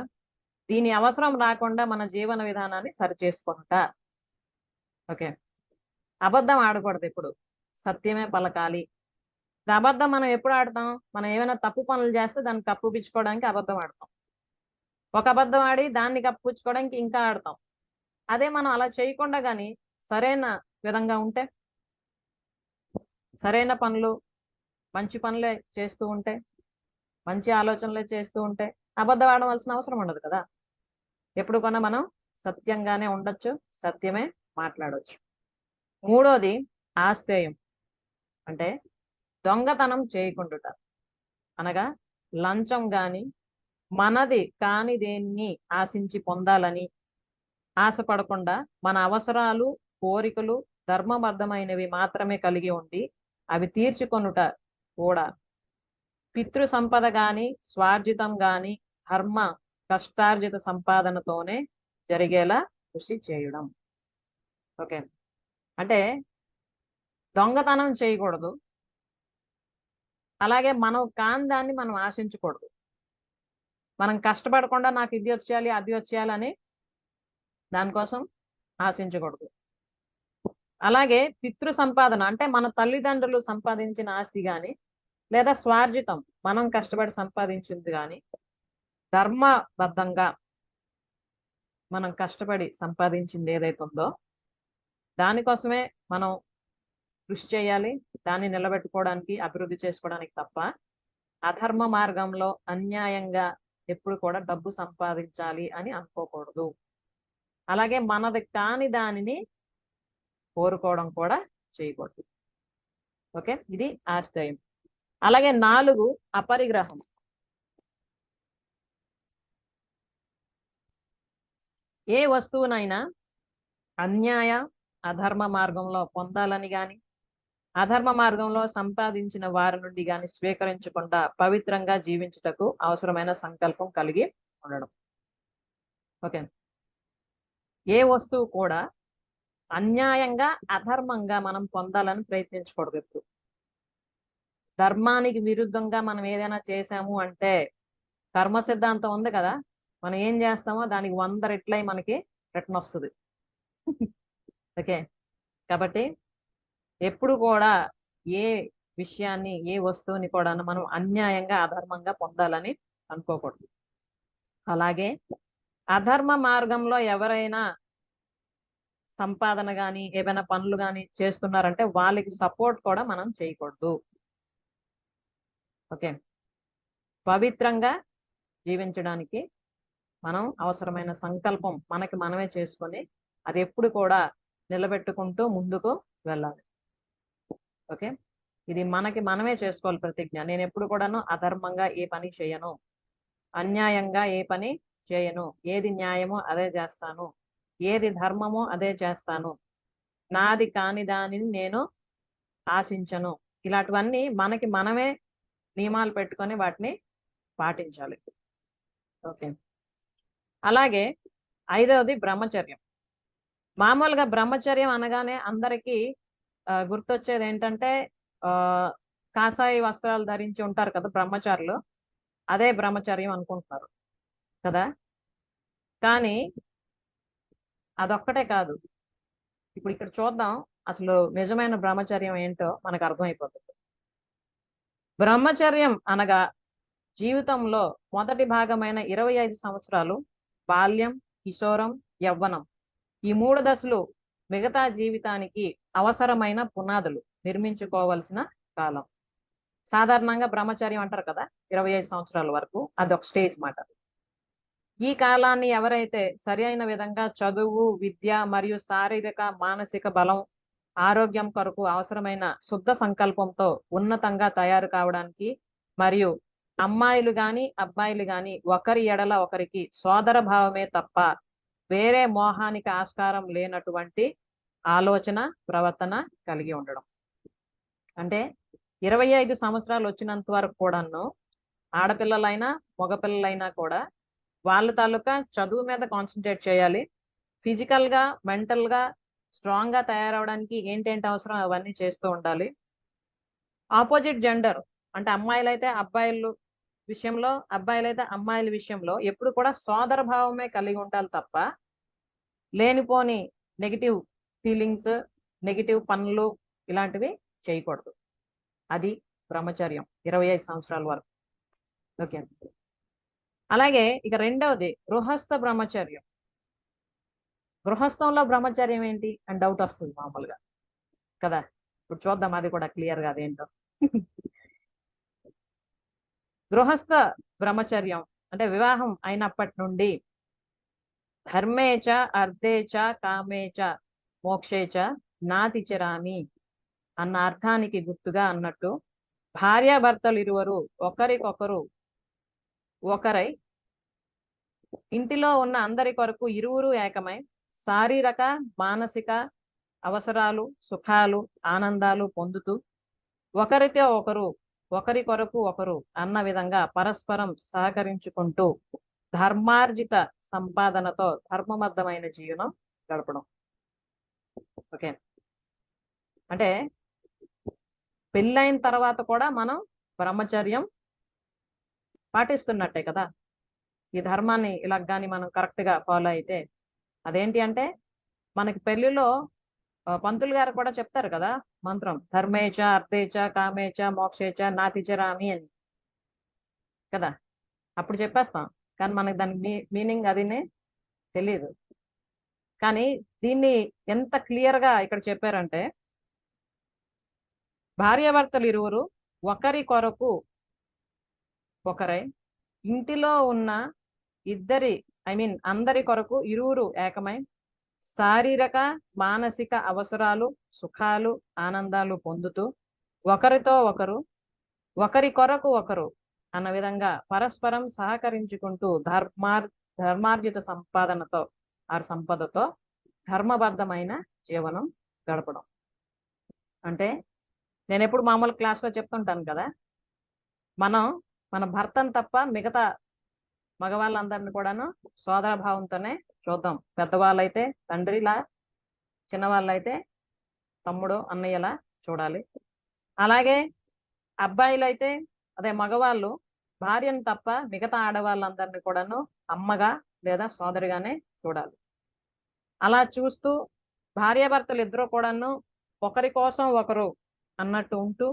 దీని అవసరం రాకుండా మన జీవన విధానాన్ని సరిచేసుకుంట. ఓకే, అబద్ధం ఆడకూడదు, ఎప్పుడు సత్యమే పలకాలి. అబద్ధం మనం ఎప్పుడు ఆడతాం? మనం ఏమైనా తప్పు పనులు చేస్తే దాన్ని కప్పుపించుకోవడానికి అబద్ధం ఆడతాం. ఒక అబద్ధం ఆడి దాన్ని కప్పుపుచ్చుకోవడానికి ఇంకా ఆడతాం. అదే మనం అలా చేయకుండా కానీ సరైన విధంగా ఉంటే, సరైన పనులు మంచి పనులే చేస్తూ ఉంటే, మంచి ఆలోచనలే చేస్తూ ఉంటే అబద్ధం ఆడవలసిన అవసరం ఉండదు కదా. ఎప్పుడు కొన్నా మనం సత్యంగానే ఉండొచ్చు, సత్యమే మాట్లాడవచ్చు. మూడోది ఆస్తేయం. అంటే దొంగతనం చేయకుండుట, అనగా లంచం గాని మనది కాని దేన్ని ఆశించి పొందాలని ఆశపడకుండా మన అవసరాలు కోరికలు ధర్మబద్ధమైనవి మాత్రమే కలిగి ఉండి అవి తీర్చుకొనుట కూడా. పితృ సంపద గాని స్వార్జితం గాని ధర్మ కష్టార్జిత సంపాదనతోనే జరిగేలా కృషి చేయడం. ఓకే, అంటే దొంగతనం చేయకూడదు, అలాగే మనం కాని దాన్ని మనం ఆశించకూడదు. మనం కష్టపడకుండా నాకు ఇది వచ్చేయాలి అది వచ్చేయాలి అని దానికోసం ఆశించకూడదు. అలాగే పితృ సంపాదన అంటే మన తల్లిదండ్రులు సంపాదించిన ఆస్తి కానీ లేదా స్వార్జితం మనం కష్టపడి సంపాదించింది కానీ ధర్మబద్ధంగా మనం కష్టపడి సంపాదించింది ఏదైతే ఉందో దానికోసమే మనం కృషి చేయాలి, దాన్ని నిలబెట్టుకోవడానికి అభివృద్ధి చేసుకోవడానికి తప్ప అధర్మ మార్గంలో అన్యాయంగా ఎప్పుడు కూడా డబ్బు సంపాదించాలి అని అనుకోకూడదు. అలాగే మనది కాని దానిని కోరుకోవడం కూడా చేయకూడదు. ఓకే, ఇది ఆస్తేయం. అలాగే 4 అపరిగ్రహం. ఏ వస్తువునైనా అన్యాయ అధర్మ మార్గంలో పొందాలని గాని అధర్మ మార్గంలో సంపాదించిన వారి నుండి గాని స్వీకరించకుండా పవిత్రంగా జీవించుటకు అవసరమైన సంకల్పం కలిగి ఉండడం. ఓకే, ఏ వస్తువు కూడా అన్యాయంగా అధర్మంగా మనం పొందాలని ప్రయత్నించకూడదు. ఎప్పుడు ధర్మానికి విరుద్ధంగా మనం ఏదైనా చేసాము అంటే కర్మ సిద్ధాంతం ఉంది కదా, మనం ఏం చేస్తామో దానికి 100 రెట్లై మనకి రిటర్న్ వస్తుంది. ఓకే, కాబట్టి ఎప్పుడు కూడా ఏ విషయాన్ని ఏ వస్తువుని కూడా మనం అన్యాయంగా అధర్మంగా పొందాలని అనుకోకూడదు. అలాగే అధర్మ మార్గంలో ఎవరైనా సంపాదన కానీ ఏమైనా పనులు కానీ చేస్తున్నారంటే వాళ్ళకి సపోర్ట్ కూడా మనం చేయకూడదు. ఓకే, పవిత్రంగా జీవించడానికి మనం అవసరమైన సంకల్పం మనకి మనమే చేసుకొని అది ఎప్పుడు కూడా నిలబెట్టుకుంటూ ముందుకు వెళ్ళాలి. ఓకే, ఇది మనకి మనమే చేసుకోవాలి ప్రతిజ్ఞ. నేను ఎప్పుడు కూడాను అధర్మంగా ఏ పని చేయను, అన్యాయంగా ఏ పని చేయను, ఏది న్యాయమో అదే చేస్తాను, ఏది ధర్మమో అదే చేస్తాను, నాది కాని దానిని నేను ఆశించను. ఇలాంటివన్నీ మనకి మనమే నియమాలు పెట్టుకొని వాటిని పాటించాలి. ఓకే, అలాగే 5వది బ్రహ్మచర్యం. మామూలుగా బ్రహ్మచర్యం అనగానే అందరికీ గుర్తొచ్చేది ఏంటంటే కాషాయ వస్త్రాలు ధరించి ఉంటారు కదా బ్రహ్మచారులు, అదే బ్రహ్మచర్యం అనుకుంటున్నారు కదా. కానీ అదొక్కటే కాదు. ఇప్పుడు ఇక్కడ చూద్దాం, అసలు నిజమైన బ్రహ్మచర్యం ఏంటో మనకు అర్థమైపోతుంది. బ్రహ్మచర్యం అనగా జీవితంలో మొదటి భాగమైన 25 సంవత్సరాలు బాల్యం, కిశోరం, యవ్వనం, ఈ 3 దశలు మిగతా జీవితానికి అవసరమైన పునాదులు నిర్మించుకోవాల్సిన కాలం. సాధారణంగా బ్రహ్మచర్యం అంటారు కదా, 25 సంవత్సరాల వరకు, అదొక స్టేజ్ మాట. ఈ కాలాన్ని ఎవరైతే సరి అయిన విధంగా చదువు, విద్య మరియు శారీరక మానసిక బలం, ఆరోగ్యం కొరకు అవసరమైన శుద్ధ సంకల్పంతో ఉన్నతంగా తయారు కావడానికి, మరియు అమ్మాయిలు గాని అబ్బాయిలు గాని ఒకరి ఎడల ఒకరికి సోదర భావమే తప్ప వేరే మోహానికి ఆస్కారం లేనటువంటి ఆలోచన, ప్రవర్తన కలిగి ఉండడం. అంటే 25 సంవత్సరాలు వచ్చినంత వరకు కూడాను ఆడపిల్లలైనా మగపిల్లలైనా కూడా వాళ్ళ తాలూకా చదువు మీద కాన్సన్ట్రేట్ చేయాలి. ఫిజికల్ గా, మెంటల్ గా స్ట్రాంగ్ గా తయారవడానికి ఏంటేంటి అవసరం అవన్నీ చేస్తూ ఉండాలి. ఆపోజిట్ జెండర్ అంటే అమ్మాయిలైతే అబ్బాయిలు విషయంలో, అబ్బాయిలైతే అమ్మాయిల విషయంలో ఎప్పుడు కూడా సోదర భావమే కలిగి ఉండాలి తప్ప లేనిపోని నెగిటివ్ ఫీలింగ్స్, నెగిటివ్ పనులు ఇలాంటివి చేయకూడదు. అది బ్రహ్మచర్యం 25 సంవత్సరాల వరకు. ఓకే. అలాగే ఇక రెండవది గృహస్థ బ్రహ్మచర్యం. గృహస్థంలో బ్రహ్మచర్యం ఏంటి అని డౌట్ వస్తుంది మామూలుగా కదా. ఇప్పుడు చూద్దాం అది కూడా క్లియర్ గా అదేంటో. గృహస్థ బ్రహ్మచర్యం అంటే వివాహం అయినప్పటి నుండి ధర్మేచ అర్థేచ కామేచ మోక్షేచ నాతిచరామి అన్న అర్థానికి గుర్తుగా అన్నట్టు భార్యాభర్తలు ఇరువురు ఒకరికొకరు ఒకరై ఇంటిలో ఉన్న అందరి కొరకు ఇరువురు ఏకమై శారీరక మానసిక అవసరాలు, సుఖాలు, ఆనందాలు పొందుతూ ఒకరితో ఒకరు, ఒకరి కొరకు ఒకరు అన్న విధంగా పరస్పరం సహకరించుకుంటూ ధర్మార్జిత సంపాదనతో ధర్మబద్ధమైన జీవనం గడపడం. ఓకే. అంటే పెళ్ళైన తర్వాత కూడా మనం బ్రహ్మచర్యం పాటిస్తున్నట్టే కదా. ఈ ధర్మాన్ని ఇలా కానీ మనం కరెక్ట్ గా ఫాలో అయితే అదేంటి అంటే మనకి పెళ్లిలో పంతులు గారు కూడా చెప్తారు కదా మంత్రం, ధర్మేచ అర్థేచ కామేచ మోక్షేచ నాతిచరామి అని కదా. అప్పుడు చెప్పేస్తాం కానీ మనకి దాని మీనింగ్ అదినే తెలియదు. కానీ దీన్ని ఎంత క్లియర్ గా ఇక్కడ చెప్పారంటే భార్యాభర్తలు ఇరువురు ఒకరి కొరకు ఒకరై ఇంటిలో ఉన్న అందరి కొరకు ఇరువురు ఏకమై శారీరక మానసిక అవసరాలు, సుఖాలు, ఆనందాలు పొందుతూ ఒకరితో ఒకరు, ఒకరి కొరకు ఒకరు అన్న విధంగా పరస్పరం సహకరించుకుంటూ ధర్మార్జిత సంపాదనతో సంపదతో ధర్మబద్ధమైన జీవనం గడపడం. అంటే నేను ఎప్పుడు మామూలు క్లాస్లో చెప్తుంటాను కదా, మన భర్తను తప్ప మిగతా మగవాళ్ళందరినీ కూడాను సోదర భావంతోనే చూద్దాం. పెద్దవాళ్ళైతే తండ్రిలా, చిన్నవాళ్ళైతే తమ్ముడు, అన్నయ్యలా చూడాలి. అలాగే అబ్బాయిలైతే మగవాళ్ళు భార్యను తప్ప మిగతా ఆడవాళ్ళందరినీ కూడాను అమ్మగా లేదా సోదరిగానే చూడాలి. అలా చూస్తూ భార్యాభర్తలు ఇద్దరు కూడాను ఒకరి కోసం ఒకరు అన్నట్టు ఉంటూ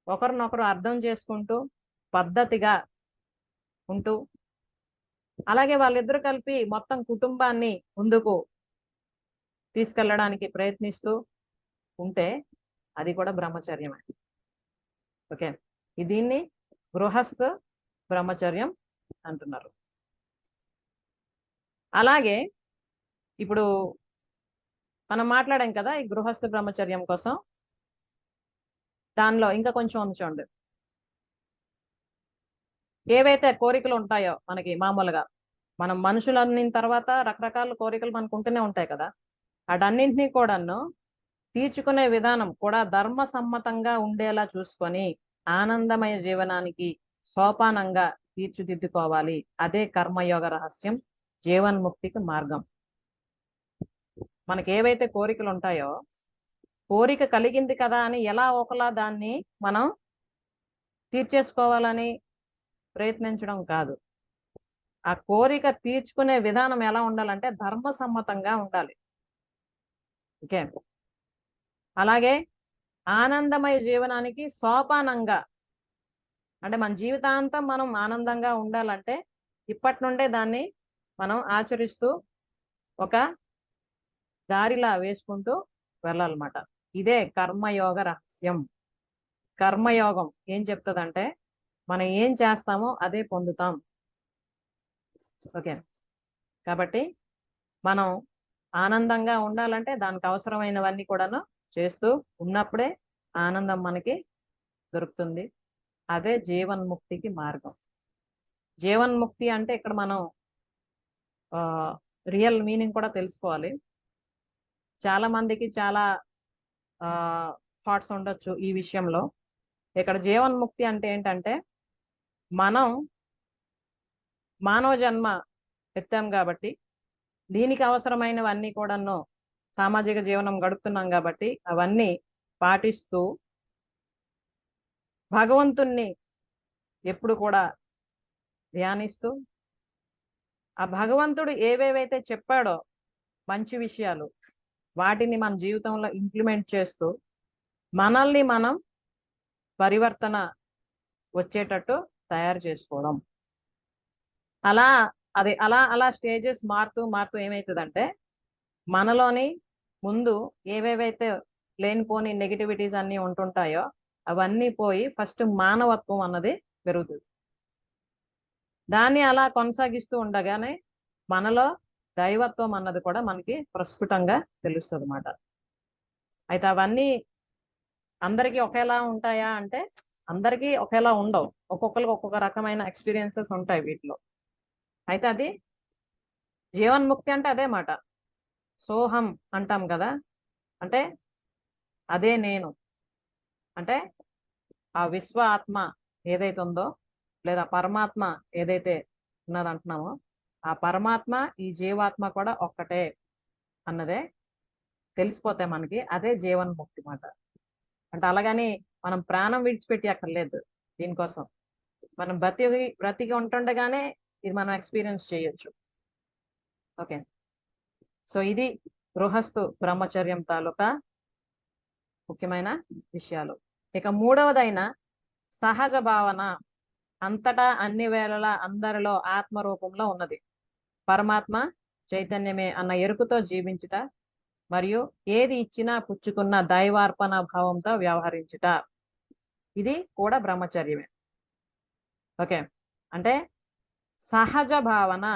ఒకరినొకరు అర్థం చేసుకుంటూ పద్ధతిగా ఉంటూ అలాగే వాళ్ళిద్దరు కలిపి మొత్తం కుటుంబాన్ని ముందుకు తీసుకెళ్ళడానికి ప్రయత్నిస్తూ ఉంటే అది కూడా బ్రహ్మచర్యమే. ఓకే. దీన్ని గృహస్థ బ్రహ్మచర్యం అంటున్నారు. అలాగే ఇప్పుడు మనం మాట్లాడాం కదా ఈ గృహస్థ బ్రహ్మచర్యం కోసం, దానిలో ఇంకా కొంచెం ఉంచండి. ఏవైతే కోరికలు ఉంటాయో మనకి మామూలుగా మనం మనుషులు అన్న తర్వాత రకరకాల కోరికలు మనకు ఉంటూనే ఉంటాయి కదా, వాటన్నింటినీ కూడాను తీర్చుకునే విధానం కూడా ధర్మ సమ్మతంగా ఉండేలా చూసుకొని ఆనందమయ జీవనానికి సోపానంగా తీర్చిదిద్దుకోవాలి. అదే కర్మయోగ రహస్యం, జీవన్ముక్తికి మార్గం. మనకి ఏవైతే కోరికలు ఉంటాయో కోరిక కలిగింది కదా అని ఎలా ఒకలా దాన్ని మనం తీర్చేసుకోవాలని ప్రయత్నించడం కాదు. ఆ కోరిక తీర్చుకునే విధానం ఎలా ఉండాలంటే ధర్మసమ్మతంగా ఉండాలి. ఓకే. అలాగే ఆనందమయ జీవనానికి సోపానంగా అంటే మన జీవితాంతం మనం ఆనందంగా ఉండాలంటే ఇప్పటి నుండే దాన్ని మనం ఆచరిస్తూ ఒక దారిలా వేసుకుంటూ వెళ్ళాలన్నమాట. ఇదే కర్మయోగ రహస్యం. కర్మయోగం ఏం చెప్తుందంటే మనం ఏం చేస్తామో అదే పొందుతాం. ఓకే, కాబట్టి మనం ఆనందంగా ఉండాలంటే దానికి అవసరమైనవన్నీ కూడాను చేస్తూ ఉన్నప్పుడే ఆనందం మనకి దొరుకుతుంది. అదే జీవన్ముక్తికి మార్గం. జీవన్ముక్తి అంటే ఇక్కడ మనం రియల్ మీనింగ్ కూడా తెలుసుకోవాలి. చాలా మందికి చాలా థాట్స్ ఉండొచ్చు ఈ విషయంలో. ఇక్కడ జీవన్ముక్తి అంటే ఏంటంటే మనం మానవ జన్మ ఎత్తాం కాబట్టి దీనికి అవసరమైనవన్నీ కూడాను సామాజిక జీవనం గడుపుతున్నాం కాబట్టి అవన్నీ పాటిస్తూ భగవంతుణ్ణి ఎప్పుడు కూడా ధ్యానిస్తూ ఆ భగవంతుడు ఏవేవైతే చెప్పాడో మంచి విషయాలు వాటిని మన జీవితంలో ఇంప్లిమెంట్ చేస్తూ మనల్ని మనం పరివర్తన వచ్చేటట్టు తయారు చేసుకోవడం. అలా అలా స్టేజెస్ మారుతూ మారుతూ ఏమవుతుందంటే మనలోని ముందు ఏవేవైతే లేనిపోని నెగిటివిటీస్ అన్నీ ఉంటుంటాయో అవన్నీ పోయి ఫస్ట్ మానవత్వం అన్నది పెరుగుతుంది. దాన్ని అలా కొనసాగిస్తూ ఉండగానే మనలో దైవత్వం అన్నది కూడా మనకి ప్రస్ఫుటంగా తెలుస్తుంది అన్నమాట. అయితే అవన్నీ అందరికీ ఒకేలా ఉంటాయా అంటే అందరికీ ఒకేలా ఉండవు. ఒక్కొక్కరికి ఒక్కొక్క రకమైన ఎక్స్పీరియన్సెస్ ఉంటాయి వీటిలో. అయితే అది జీవన్ముక్తి అంటే అదే మాట. సోహం అంటాం కదా, అంటే అదే నేను. అంటే ఆ విశ్వ ఆత్మ ఏదైతే ఉందో లేదా పరమాత్మ ఏదైతే ఉన్నదంటున్నామో ఆ పరమాత్మ ఈ జీవాత్మ కూడా ఒక్కటే అన్నదే తెలిసిపోతే మనకి అదే జీవన్ముక్తి మాట. అంటే అలాగని మనం ప్రాణం విడిచిపెట్టి అక్కర్లేదు. దీనికోసం మనం బ్రతికి ఉంటుండగానే ఇది మనం ఎక్స్పీరియన్స్ చేయొచ్చు. ఓకే, సో ఇది గృహస్థు బ్రహ్మచర్యం తాలూకా ముఖ్యమైన విషయాలు. ఇక మూడవదైన సహజ భావన. అంతటా అన్ని వేళలా అందరిలో ఆత్మ రూపంలో ఉన్నది పరమాత్మ చైతన్యమే అన్న ఎరుకుతో జీవించుట మరియు ఏది ఇచ్చినా పుచ్చుకున్న దైవార్పణ భావంతో వ్యవహరించుట. ఇది కూడా బ్రహ్మచర్యమే. ఓకే, అంటే సహజ భావన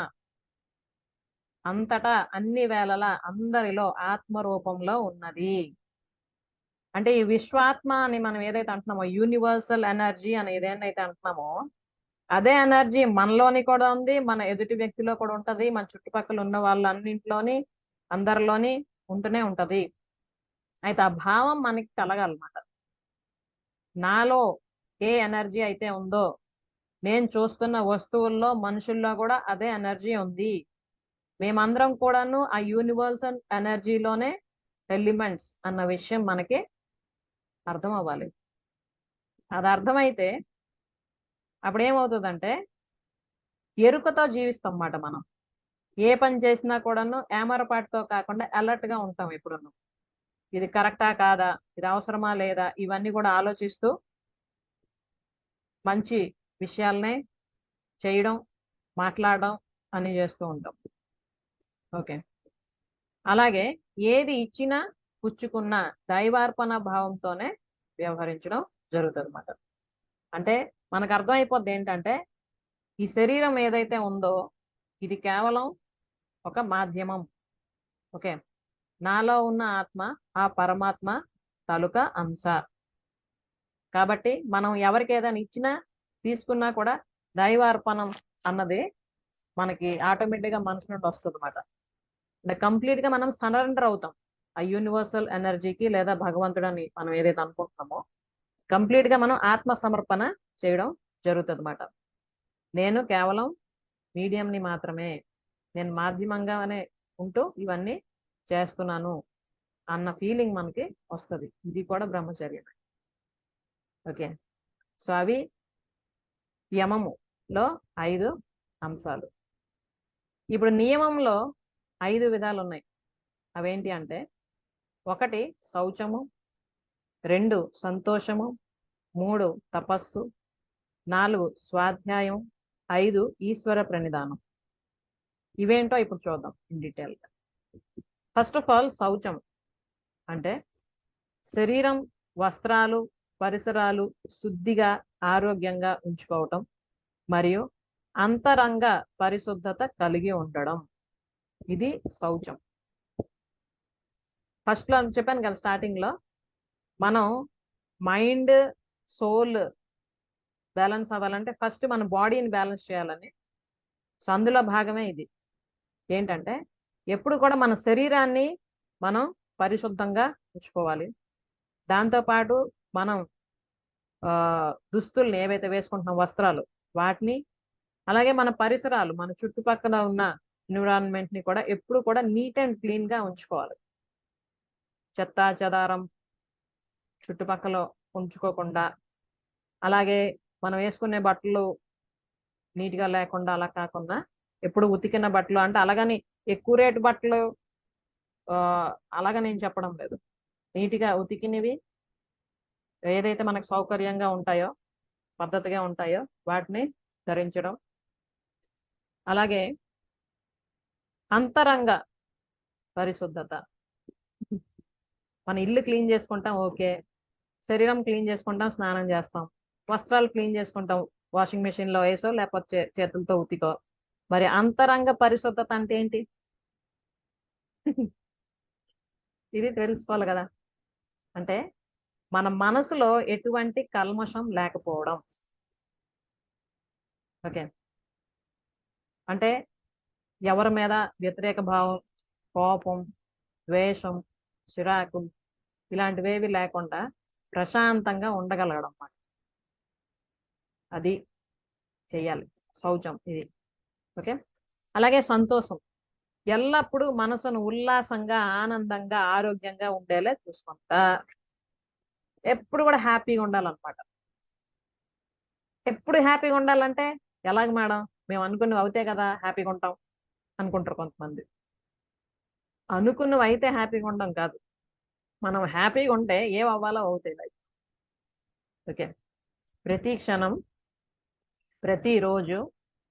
అంతటా అన్ని వేళలా అందరిలో ఆత్మ రూపంలో ఉన్నది. అంటే ఈ విశ్వాత్మ అని మనం ఏదైతే అంటున్నామో యూనివర్సల్ ఎనర్జీ అని ఏదైతే అంటున్నామో అదే ఎనర్జీ మనలోని కూడా ఉంది, మన ఎదుటి వ్యక్తిలో కూడా ఉంటది, మన చుట్టుపక్కల ఉన్న వాళ్ళన్నింటిలోని అందరిలోని ఉంటూనే ఉంటది. అయితే ఆ భావం మనకి కలగాలన్నమాట. నాలో ఏ ఎనర్జీ అయితే ఉందో నేను చూస్తున్న వస్తువుల్లో మనుషుల్లో కూడా అదే ఎనర్జీ ఉంది. మేమందరం కూడాను ఆ యూనివర్సల్ ఎనర్జీలోనే ఎలిమెంట్స్ అన్న విషయం మనకి అర్థం అవ్వాలి. అది అర్థమైతే అప్పుడు ఏమవుతుందంటే ఎరుకతో జీవిస్తాం అన్నమాట. మనం ఏ పని చేసినా కూడాను ఏమరపాటుతో కాకుండా అలర్ట్ గా ఉంటాం. ఎప్పుడున్నాం ఇది కరెక్టా కాదా, ఇది అవసరమా లేదా, ఇవన్నీ కూడా ఆలోచిస్తూ మంచి విషయాలనే చేయడం మాట్లాడడం అని చేస్తూ ఉంటాం. ఓకే, అలాగే ఏది ఇచ్చినా పుచ్చుకున్న దైవార్పణ భావంతోనే వ్యవహరించడం జరుగుతుంది అన్నమాట. అంటే మనకు అర్థమైపోద్ది ఏంటంటే ఈ శరీరం ఏదైతే ఉందో ఇది కేవలం ఒక మాధ్యమం. ఓకే, నాలో ఉన్న ఆత్మ ఆ పరమాత్మ తాలూకా అంశ. కాబట్టి మనం ఎవరికి ఏదైనా ఇచ్చినా తీసుకున్నా కూడా దైవార్పణం అన్నది మనకి ఆటోమేటిక్గా మనసు నుండి వస్తుంది అన్నమాట. అంటే కంప్లీట్ గా మనం సరెండర్ అవుతాం ఆ యూనివర్సల్ ఎనర్జీకి లేదా భగవంతుడని మనం ఏదైతే అనుకుంటున్నామో కంప్లీట్ గా మనం ఆత్మ సమర్పణ చేయడం జరుగుతుంది అన్నమాట. నేను కేవలం మీడియంని మాత్రమే, నేను మాధ్యమంగానే ఉంటూ ఇవన్నీ చేస్తున్నాను అన్న ఫీలింగ్ మనకి వస్తుంది. ఇది కూడా బ్రహ్మచర్యం. ఓకే, సో అవి యమములో 5 అంశాలు. ఇప్పుడు నియమంలో 5 విధాలు ఉన్నాయి. అవేంటి అంటే 1 శౌచము, 2 సంతోషము, 3 తపస్సు, 4 స్వాధ్యాయం, 5 ఈశ్వర ప్రణిధానం. ఇవేంటో ఇప్పుడు చూద్దాం in detail. First of all శౌచం అంటే శరీరం, వస్త్రాలు, పరిసరాలు శుద్ధిగా ఆరోగ్యంగా ఉంచుకోవటం మరియు అంతరంగ పరిశుద్ధత కలిగి ఉండడం. ఇది శౌచం. ఫస్ట్లో చెప్పాను కదా స్టార్టింగ్లో, మనం మైండ్ సోల్ బ్యాలెన్స్ అవ్వాలంటే ఫస్ట్ మన బాడీని బ్యాలెన్స్ చేయాలని. సో అందులో భాగమే ఇది. ఏంటంటే ఎప్పుడు కూడా మన శరీరాన్ని మనం పరిశుద్ధంగా ఉంచుకోవాలి. దాంతోపాటు మనం దుస్తుల్ని ఏవైతే వేసుకుంటున్నాం, వస్త్రాలు, వాటిని, అలాగే మన పరిసరాలు, మన చుట్టుపక్కల ఉన్న ఎన్విరాన్మెంట్ని కూడా ఎప్పుడు కూడా నీట్ అండ్ క్లీన్గా ఉంచుకోవాలి. చెత్త చెదారం చుట్టుపక్కల ఉంచుకోకుండా, అలాగే మనం వేసుకునే బట్టలు నీట్గా లేకుండా అలా కాకుండా ఎప్పుడు ఉతికిన బట్టలు, అంటే అలాగని ఎక్కువ రేటు బట్టలు అలాగ నేను చెప్పడం లేదు, నీట్గా ఉతికినవి ఏదైతే మనకు సౌకర్యంగా ఉంటాయో, పద్ధతిగా ఉంటాయో వాటిని ధరించడం. అలాగే అంతరంగ పరిశుద్ధత, మన ఇల్లు క్లీన్ చేసుకుంటాం, ఓకే, శరీరం క్లీన్ చేసుకుంటాం, స్నానం చేస్తాం, వస్త్రాలు క్లీన్ చేసుకుంటాం, వాషింగ్ మెషిన్లో వేసో లేకపోతే చేతులతో ఉతికో. మరి అంతరంగ పరిశుద్ధత అంటే ఏంటి? ఇది తెలుసుకోవాలి కదా. అంటే మన మనసులో ఎటువంటి కల్మషం లేకపోవడం. ఓకే, అంటే ఎవరి మీద వ్యతిరేక భావం, కోపం, ద్వేషం, చిరాకు ఇలాంటివేవి లేకుండా ప్రశాంతంగా ఉండగలగడం అన్నమాట. అది చెయ్యాలి శౌచం ఇది. ఓకే, అలాగే సంతోషం, ఎల్లప్పుడూ మనసును ఉల్లాసంగా, ఆనందంగా, ఆరోగ్యంగా ఉండేలా చూసుకుంటా. ఎప్పుడు కూడా హ్యాపీగా ఉండాలన్నమాట. ఎప్పుడు హ్యాపీగా ఉండాలంటే ఎలాగ మేడం, మేము అనుకున్నవి అవుతే కదా హ్యాపీగా ఉంటాం అనుకుంటారు కొంతమంది. అనుకున్నవి అయితే హ్యాపీగా ఉండడం కాదు, మనం హ్యాపీగా ఉంటే ఏం అవ్వాలో అవుతాయి లైఫ్. ఓకే, ప్రతి క్షణం, ప్రతిరోజు,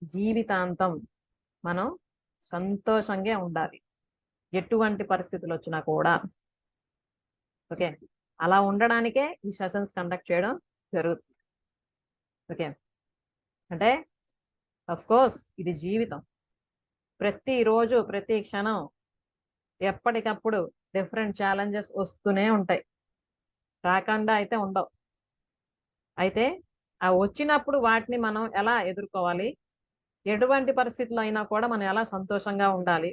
జీవితాంతం మనం సంతోషంగా ఉండాలి, ఎటువంటి పరిస్థితులు వచ్చినా కూడా. ఓకే, అలా ఉండడానికే ఈ సెషన్స్ కండక్ట్ చేయడం జరుగుతుంది. ఓకే, అంటే అఫ్ కోర్స్ ఇది జీవితం, ప్రతిరోజు ప్రతి క్షణం ఎప్పటికప్పుడు డిఫరెంట్ ఛాలెంజెస్ వస్తూనే ఉంటాయి, రాకుండా అయితే ఉండవు. అయితే ఆ వచ్చినప్పుడు వాటిని మనం ఎలా ఎదుర్కోవాలి, ఎటువంటి పరిస్థితుల్లో అయినా కూడా మనం ఎలా సంతోషంగా ఉండాలి,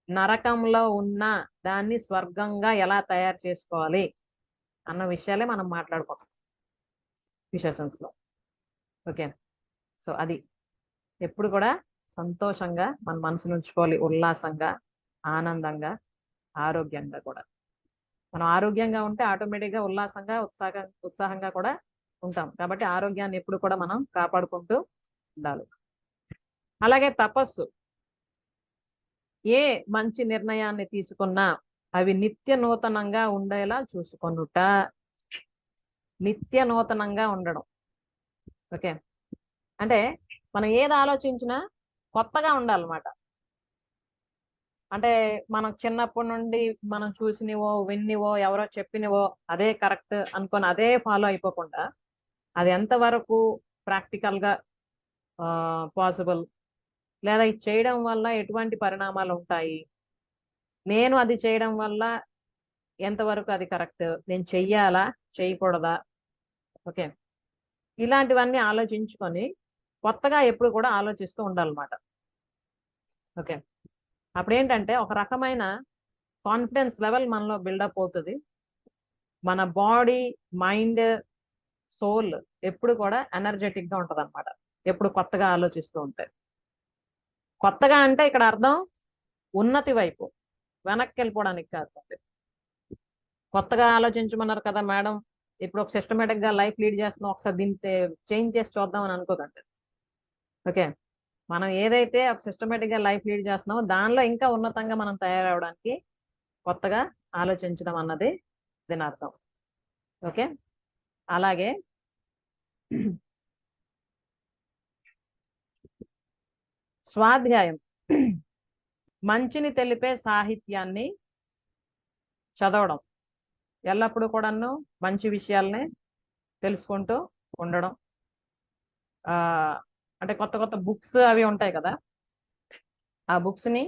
నరకంలో ఉన్న దాన్ని స్వర్గంగా ఎలా తయారు చేసుకోవాలి అన్న విషయాలే మనం మాట్లాడుకుంటాం ఈ సెషన్స్లో. ఓకే, సో అది ఎప్పుడు కూడా సంతోషంగా మన మనసును ఉంచుకోవాలి, ఉల్లాసంగా, ఆనందంగా, ఆరోగ్యంగా కూడా. మనం ఆరోగ్యంగా ఉంటే ఆటోమేటిక్గా ఉల్లాసంగా, ఉత్సాహంగా కూడా ఉంటాం. కాబట్టి ఆరోగ్యాన్ని ఎప్పుడు కూడా మనం కాపాడుకుంటూ ఉండాలి. అలాగే తపస్సు, ఏ మంచి నిర్ణయాన్ని తీసుకున్నా అవి నిత్య నూతనంగా ఉండేలా చూసుకొనుట. నిత్య నూతనంగా ఉండడం. ఓకే, అంటే మనం ఏది ఆలోచించినా కొత్తగా ఉండాలన్నమాట. అంటే మనం చిన్నప్పటి నుండి మనం చూసినవో, విన్నివో, ఎవరో చెప్పినవో అదే కరెక్ట్ అనుకొని అదే ఫాలో అయిపోకుండా, అది ఎంతవరకు ప్రాక్టికల్గా పాసిబుల్, లేదా ఇది చేయడం వల్ల ఎటువంటి పరిణామాలు ఉంటాయి, నేను అది చేయడం వల్ల ఎంతవరకు అది కరెక్ట్, నేను చెయ్యాలా చేయకూడదా. ఓకే, ఇలాంటివన్నీ ఆలోచించుకొని కొత్తగా ఎప్పుడు కూడా ఆలోచిస్తూ ఉండాలన్నమాట. ఓకే, అప్పుడు ఏంటంటే ఒక రకమైన కాన్ఫిడెన్స్ లెవెల్ మనలో బిల్డప్ అవుతుంది. మన బాడీ, మైండ్, సోల్ ఎప్పుడు కూడా ఎనర్జెటిక్గా ఉంటుంది అనమాట, ఎప్పుడు కొత్తగా ఆలోచిస్తూ ఉంటాయి. కొత్తగా అంటే ఇక్కడ అర్థం ఉన్నతి వైపు, వెనక్కి వెళ్ళిపోవడానికి కాదు. కొత్తగా ఆలోచించమన్నారు కదా మేడం, ఇప్పుడు ఒక సిస్టమేటిక్గా లైఫ్ లీడ్ చేస్తున్నాం, ఒకసారి దీన్ని చేంజ్ చేసి చూద్దాం అని అనుకోకండి. ఓకే, మనం ఏదైతే ఒక సిస్టమేటిక్గా లైఫ్ లీడ్ చేస్తున్నామో దానిలో ఇంకా ఉన్నతంగా మనం తయారవడానికి కొత్తగా ఆలోచించడం అన్నది దీని అర్థం. ఓకే, అలాగే స్వాధ్యాయం మంచిని తెలిపే సాహిత్యాన్ని చదవడం, ఎల్లప్పుడూ కూడాను మంచి విషయాల్ని తెలుసుకుంటూ ఉండడం. అంటే కొత్త కొత్త బుక్స్ అవి ఉంటాయి కదా, ఆ బుక్స్ని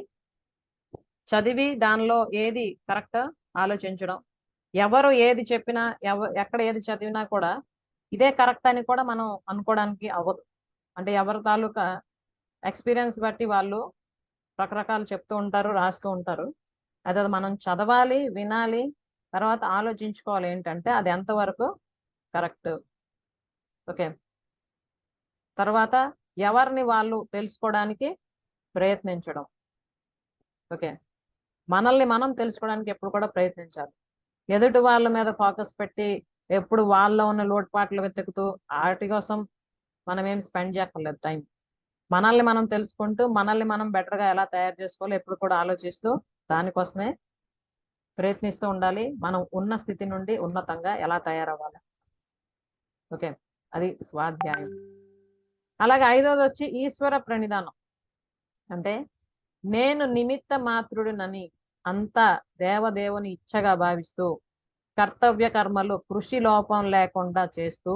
చదివి దానిలో ఏది కరెక్ట్ ఆలోచించడం. ఎవరు ఏది చెప్పినా, ఎక్కడ ఏది చదివినా కూడా ఇదే కరెక్ట్ అని కూడా మనం అనుకోవడానికి అవ్వదు. అంటే ఎవరి తాలూకా ఎక్స్పీరియన్స్ బట్టి వాళ్ళు రకరకాలు చెప్తూ ఉంటారు, రాస్తూ ఉంటారు. అది మనం చదవాలి, వినాలి, తర్వాత ఆలోచించుకోవాలి ఏంటంటే అది ఎంతవరకు కరెక్ట్. ఓకే, తర్వాత ఎవరిని వాళ్ళు తెలుసుకోవడానికి ప్రయత్నించడం. ఓకే, మనల్ని మనం తెలుసుకోవడానికి ఎప్పుడు కూడా ప్రయత్నించాలి. ఎదుటి వాళ్ళ మీద ఫోకస్ పెట్టి ఎప్పుడు వాళ్ళలో ఉన్న లోటుపాట్లు వెతుకుతూ వాటి కోసం మనం ఏం స్పెండ్ చేయక్కర్లేదు టైం. మనల్ని మనం తెలుసుకుంటూ మనల్ని మనం బెటర్గా ఎలా తయారు చేసుకోవాలో ఎప్పుడు కూడా ఆలోచిస్తూ దానికోసమే ప్రయత్నిస్తూ ఉండాలి. మనం ఉన్న స్థితి నుండి ఉన్నతంగా ఎలా తయారవ్వాలి. ఓకే, అది స్వాధ్యాయం. అలాగే 5వది వచ్చి ఈశ్వర ప్రణిధానం. అంటే నేను నిమిత్త మాత్రుడినని అంతా దేవదేవుని ఇచ్చగా భావిస్తూ కర్తవ్య కర్మలు కృషి లోపం లేకుండా చేస్తూ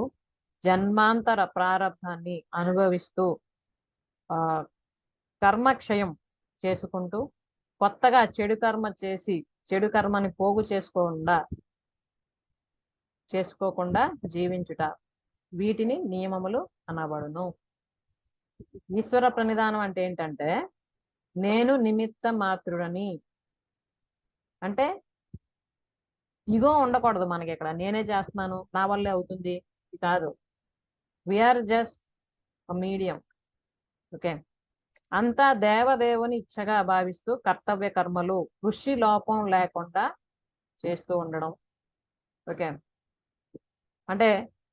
జన్మాంతర ప్రారంధాన్ని అనుభవిస్తూ కర్మక్షయం చేసుకుంటూ కొత్తగా చెడు కర్మ చేసి చెడు కర్మని పోగు చేసుకోకుండా జీవించుట, వీటిని నియమములు అనబడును. ఈశ్వర ప్రణిధానం అంటే ఏంటంటే నేను నిమిత్త మాత్రుడని, అంటే ఇగో ఉండకూడదు మనకి. ఇక్కడ నేనే చేస్తున్నాను, నా వల్లే అవుతుంది కాదు. We are just medium. ఓకే, అంతా దేవదేవుని ఇచ్చగా భావిస్తూ కర్తవ్య కర్మలు కృషి లోపం లేకుండా చేస్తూ ఉండడం. ఓకే, అంటే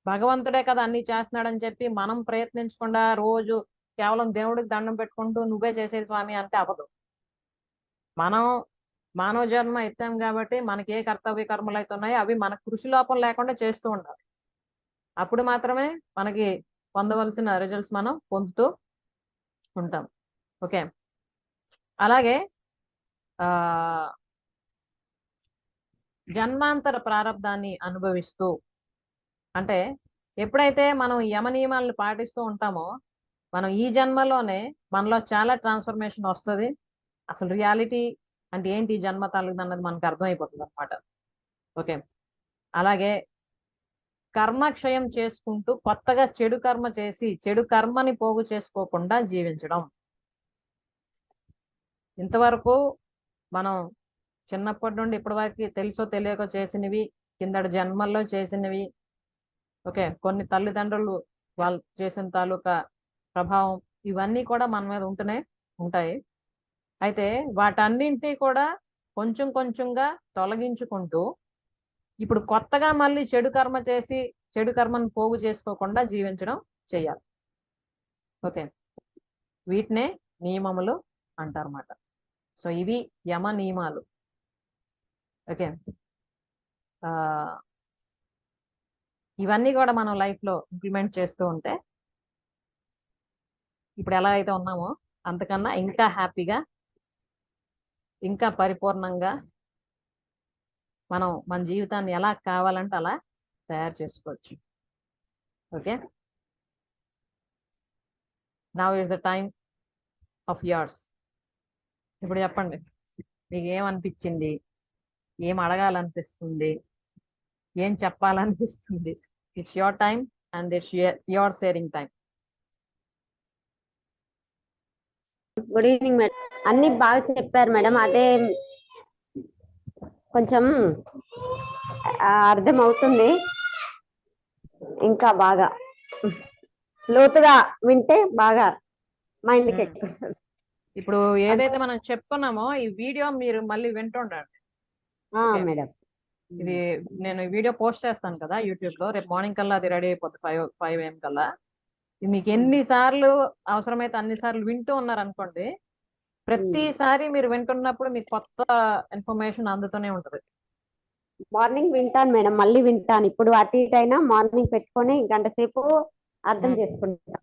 భగవంతుడే కదా అన్ని చేస్తున్నాడని చెప్పి మనం ప్రయత్నించకుండా రోజు కేవలం దేవుడికి దండం పెట్టుకుంటూ నువ్వే చేసేది స్వామి అంటే అవ్వదు. మనం మానవ జన్మ ఎత్తాం కాబట్టి మనకి ఏ కర్తవ్య కర్మలు అయితే ఉన్నాయో అవి మన కృషి లోపం లేకుండా చేస్తూ ఉండాలి. అప్పుడు మాత్రమే మనకి పొందవలసిన రిజల్ట్స్ మనం పొందుతూ ఉంటాం. ఓకే, అలాగే జన్మాంతర ప్రారంధాన్ని అనుభవిస్తూ, అంటే ఎప్పుడైతే మనం యమ నియమాలను పాటిస్తూ ఉంటామో మనం ఈ జన్మలోనే మనలో చాలా ట్రాన్స్ఫర్మేషన్ వస్తుంది. అసలు రియాలిటీ అంటే ఏంటి జన్మ తాలూకు అన్నది మనకు అర్థమైపోతుంది అనమాట. ఓకే, అలాగే కర్మక్షయం చేసుకుంటూ కొత్తగా చెడు కర్మ చేసి చెడు కర్మని పోగు చేసుకోకుండా జీవించడం. ఇంతవరకు మనం చిన్నప్పటి నుండి ఇప్పటి వరకు తెలుసో తెలియక చేసినవి, కిందటి జన్మల్లో చేసినవి, ఓకే, కొన్ని తల్లిదండ్రులు వాళ్ళు చేసిన తాలూకా ప్రభావం, ఇవన్నీ కూడా మన మీద ఉంటూనే ఉంటాయి. అయితే వాటన్నింటినీ కూడా కొంచెం కొంచెంగా తొలగించుకుంటూ ఇప్పుడు కొత్తగా మళ్ళీ చెడు కర్మ చేసి చెడు కర్మను పోగు చేసుకోకుండా జీవించడం చెయ్యాలి. ఓకే, వీటినే నియమములు అంటారన్నమాట. సో ఇవి యమ నియమాలు. ఓకే, ఇవన్నీ కూడా మనం లైఫ్లో ఇంప్లిమెంట్ చేస్తూ ఉంటే ఇప్పుడు ఎలా అయితే ఉన్నామో అంతకన్నా ఇంకా హ్యాపీగా, ఇంకా పరిపూర్ణంగా మనం మన జీవితాన్ని ఎలా కావాలంటే అలా తయారు చేసుకోవచ్చు. Okay, now is the time of yours. ఇప్పుడు చెప్పండి, మీకు ఏమనిపించింది, ఏం అడగాలనిపిస్తుంది, ఏం చెప్పాలనిపిస్తుంది? It's your time and it's your sharing time. Good evening madam. అన్ని బాగా చెప్పారు మేడం. అదే కొంచెం అర్థం అవుతుంది, ఇంకా బాగా లోతుగా వింటే బాగా మైండ్కి ఎక్కుతుంది. ఇప్పుడు ఏదైతే మనం చెప్పుకున్నామో ఈ వీడియో మీరు మళ్ళీ వింటుండండి. మేడం, ఇది నేను వీడియో పోస్ట్ చేస్తాను కదా యూట్యూబ్ లో, రేపు మార్నింగ్ కల్లా అది రెడీ అయిపోతుంది 5 AM కల్లా. మీకు ఎన్నిసార్లు అవసరమైతే అన్నిసార్లు వింటూ ఉన్నారనుకోండి, ప్రతిసారి మీరు వింటున్నప్పుడు మీకు కొత్త ఇన్ఫర్మేషన్ అందుతూనే ఉంటది. మార్నింగ్ వింటాను మేడం, మళ్ళీ వింటాను. ఇప్పుడు అటు ఇటు అయినా మార్నింగ్ పెట్టుకొని గంట సేపు అర్థం చేసుకుంటా.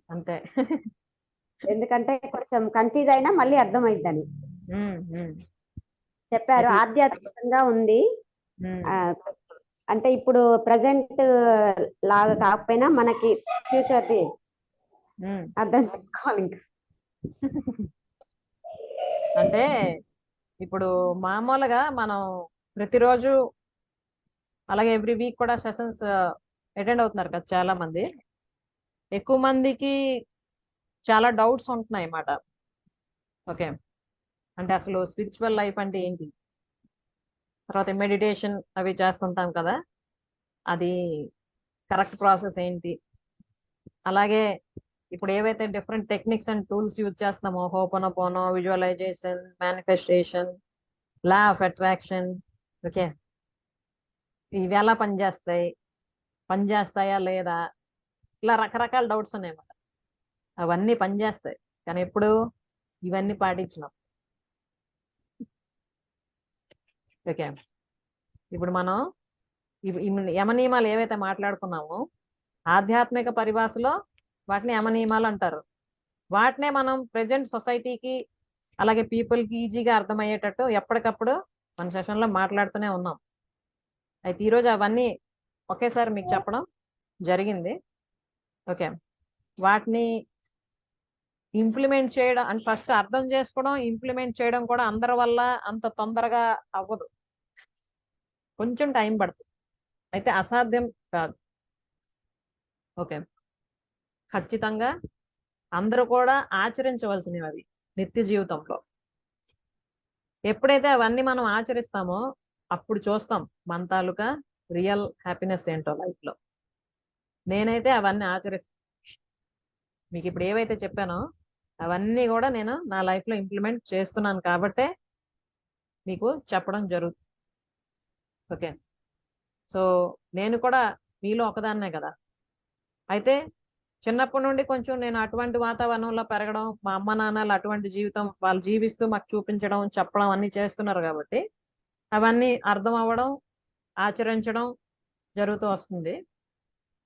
అంతే. ఎందుకంటే కొంచెం కన్ఫ్యూజ్ అయినా మళ్ళీ అర్థమైద్దని ఉమ్, ఉమ్. చెప్పారు. అయితే ఆధ్యాత్మికంగా ఉంది. ఉమ్, ఆ, అంటే ఇప్పుడు ప్రజెంట్ లాగా కాకపోయినా మనకి ఫ్యూచర్ ది ఉమ్. అర్థం చేసుకోవాలి ఇంకా. అంటే ఇప్పుడు మామూలుగా మనం ప్రతిరోజు అలాగే ఎవ్రీ వీక్ కూడా సెషన్స్ అటెండ్ అవుతున్నారు కదా చాలా మంది. ఎక్కువ మందికి చాలా డౌట్స్ ఉంటున్నాయి అన్నమాట. ఓకే, అంటే అసలు స్పిరిచువల్ లైఫ్ అంటే ఏంటి, తర్వాత మెడిటేషన్ అవి చేస్తుంటాం కదా, అది కరెక్ట్ ప్రాసెస్ ఏంటి, అలాగే ఇప్పుడు ఏవైతే different techniques and tools use చేస్తున్నామో Ho'oponopono, visualisation, manifestation, law of attraction, okay, ఇవి ఎలా పనిచేస్తాయా లేదా, ఇలా రకరకాల డౌట్స్ ఉన్నాయన్నమాట. అవన్నీ పనిచేస్తాయి కానీ ఎప్పుడు ఇవన్నీ పాటించినాం. ఓకే, ఇప్పుడు మనం ఈ యమ నియమాలు ఏవైతే మాట్లాడుకున్నామో ఆధ్యాత్మిక పరిభాషలో వాటిని యమ నియమాలు అంటారు. వాటినే మనం ప్రజెంట్ సొసైటీకి అలాగే పీపుల్కి ఈజీగా అర్థమయ్యేటట్టు ఎప్పటికప్పుడు మన సెషన్లో మాట్లాడుతూనే ఉన్నాం. అయితే ఈరోజు అవన్నీ ఒకేసారి మీకు చెప్పడం జరిగింది. ఓకే, వాటిని ఇంప్లిమెంట్ చేయడం అంటే ఫస్ట్ అర్థం చేసుకోవడం, ఇంప్లిమెంట్ చేయడం కూడా అందరి వల్ల అంత తొందరగా అవ్వదు, కొంచెం టైం పడుతుంది. అయితే అసాధ్యం కాదు. ఓకే, ఖచ్చితంగా అందరూ కూడా ఆచరించవలసినవి అవి నిత్య జీవితంలో. ఎప్పుడైతే అవన్నీ మనం ఆచరిస్తామో అప్పుడు చూస్తాం మన తాలూకా రియల్ హ్యాపీనెస్ ఏంటో లైఫ్లో. నేనైతే అవన్నీ ఆచరిస్తాను. మీకు ఇప్పుడు ఏవైతే చెప్పానో అవన్నీ కూడా నేను నా లైఫ్లో ఇంప్లిమెంట్ చేస్తున్నాను కాబట్టే మీకు చెప్పడం జరుగుతుంది. ఓకే, సో నేను కూడా మీలో ఒకదాన్నే కదా. అయితే చిన్నప్పటి నుండి కొంచెం నేను అటువంటి వాతావరణంలో పెరగడం, మా అమ్మ నాన్నలు అటువంటి జీవితం వాళ్ళు జీవిస్తూ మాకు చూపించడం, చెప్పడం అన్నీ చేస్తున్నారు కాబట్టి అవన్నీ అర్థం అవ్వడం, ఆచరించడం జరుగుతూ వస్తుంది.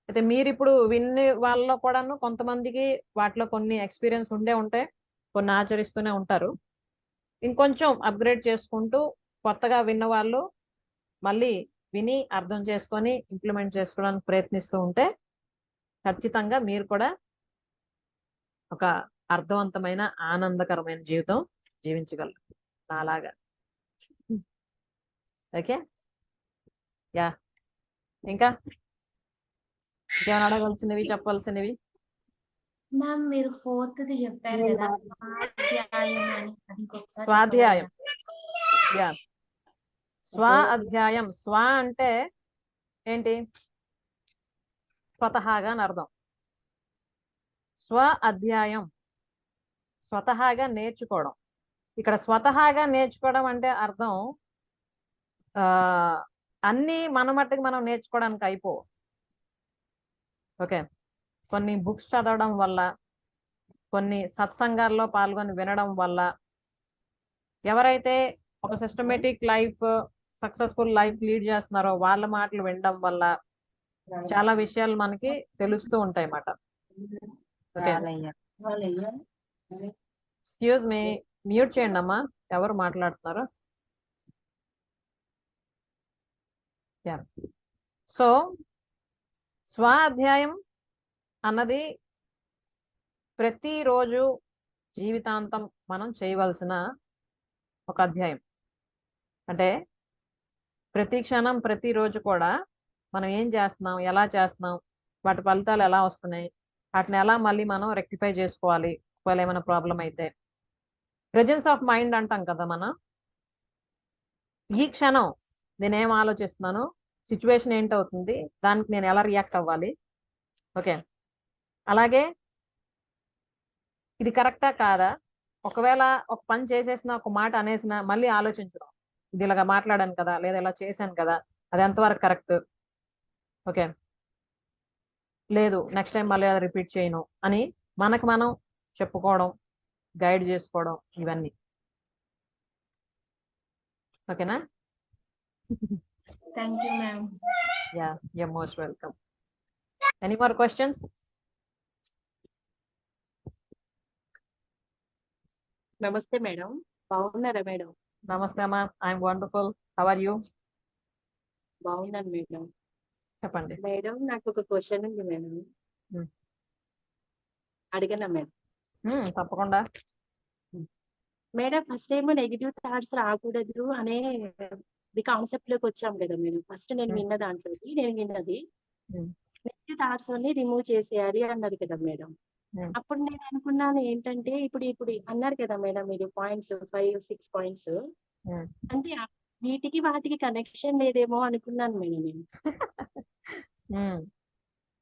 అయితే మీరు ఇప్పుడు విన్ని వాళ్ళలో కూడాను కొంతమందికి వాటిలో కొన్ని ఎక్స్పీరియన్స్ ఉండే ఉంటాయి, కొన్ని ఆచరిస్తూనే ఉంటారు. ఇంకొంచెం అప్గ్రేడ్ చేసుకుంటూ కొత్తగా విన్న వాళ్ళు మళ్ళీ విని అర్థం చేసుకొని ఇంప్లిమెంట్ చేసుకోవడానికి ప్రయత్నిస్తూ ఉంటే ఖచ్చితంగా మీరు కూడా ఒక అర్థవంతమైన ఆనందకరమైన జీవితం జీవించగలరు నాలాగా. ఓకే, యా, ఇంకా ఇంకేమైనా అడగవలసినవి, చెప్పవలసినవి? మ్యామ్ మీరు ఫోర్త్ ది చెప్పారు కదా, స్వాధ్యాయం అని, అది ఇంకొకసారి స్వాధ్యాయం, చెప్పగలరా? యా, స్వ అధ్యాయం. స్వ అంటే ఏంటి? స్వతహాగా అని అర్థం. స్వ అధ్యాయం స్వతహాగా నేర్చుకోవడం. ఇక్కడ స్వతహాగా నేర్చుకోవడం అంటే అర్థం ఆ అన్ని మన మట్టుకు మనం నేర్చుకోవడానికి అయిపో. ఓకే, కొన్ని బుక్స్ చదవడం వల్ల, కొన్ని సత్సంగాల్లో పాల్గొని వినడం వల్ల, ఎవరైతే ఒక systematic life, successful life lead చేస్తున్నారో వాళ్ళ మాటలు వినడం వల్ల చాలా విషయాలు మనకి తెలుస్తూ ఉంటాయి అన్నమాట. ఓకే, ఎక్స్క్యూజ్ మీ, మ్యూట్ చేయండి అమ్మా, ఎవరు మాట్లాడుతున్నారు? సో స్వ అధ్యాయం అన్నది ప్రతిరోజు జీవితాంతం మనం చేయవలసిన ఒక అధ్యాయం. అంటే ప్రతి క్షణం ప్రతిరోజు కూడా మనం ఏం చేస్తున్నాం, ఎలా చేస్తున్నాం, వాటి ఫలితాలు ఎలా వస్తున్నాయి, వాటిని ఎలా మళ్ళీ మనం రెక్టిఫై చేసుకోవాలి ఒకవేళ ఏమైనా ప్రాబ్లం అయితే. ప్రెజెన్స్ ఆఫ్ మైండ్ అంటాం కదా మనం. ఈ క్షణం నేనేం ఆలోచిస్తున్నాను, సిచ్యువేషన్ ఏంటవుతుంది, దానికి నేను ఎలా రియాక్ట్ అవ్వాలి. ఓకే, అలాగే ఇది కరెక్టా కాదా, ఒకవేళ ఒక పని చేసేసిన, ఒక మాట అనేసిన మళ్ళీ ఆలోచించడం, ఇది ఇలాగా మాట్లాడాను కదా లేదా ఇలా చేశాను కదా, అది ఎంతవరకు కరెక్ట్. ఓకే, లేదు నెక్స్ట్ టైం మళ్ళీ అది రిపీట్ చేయను అని మనకు మనం చెప్పుకోవడం, గైడ్ చేసుకోవడం, ఇవన్నీ. ఓకేనా? Thank you ma'am. Yeah, you most welcome. Any more questions? నమస్తే మేడం. బాగున్నారా మేడం? నమస్తే అమ్మా, I'm wonderful. How are you? బాగున్నాను మేడం. చెప్పండి. మేడం నాకు ఒక క్వశ్చన్ ఉంది మేడం. Hmm. అడిగనా మేడం? తప్పకుండా. మేడం ఫస్ట్ ఏమో నెగిటివ్ థాట్స్ రాకూడదు అనే కాన్సెప్ట్ లోకి వచ్చాం కదా మేడం. ఫస్ట్ నేను Hmm. విన్న దాంట్లోకి నేను విన్నది Hmm. నెగిటివ్ థాట్స్ అన్ని రిమూవ్ చేసేయాలి అన్నారు కదా మేడం. Hmm. అప్పుడు నేను అనుకున్నాను ఏంటంటే ఇప్పుడు అన్నారు కదా మేడం మీరు పాయింట్స్ 5-6 పాయింట్స్ Hmm. అంటే వీటికి వాటికి కనెక్షన్ లేదేమో అనుకున్నాను మేడం నేను. Hmm.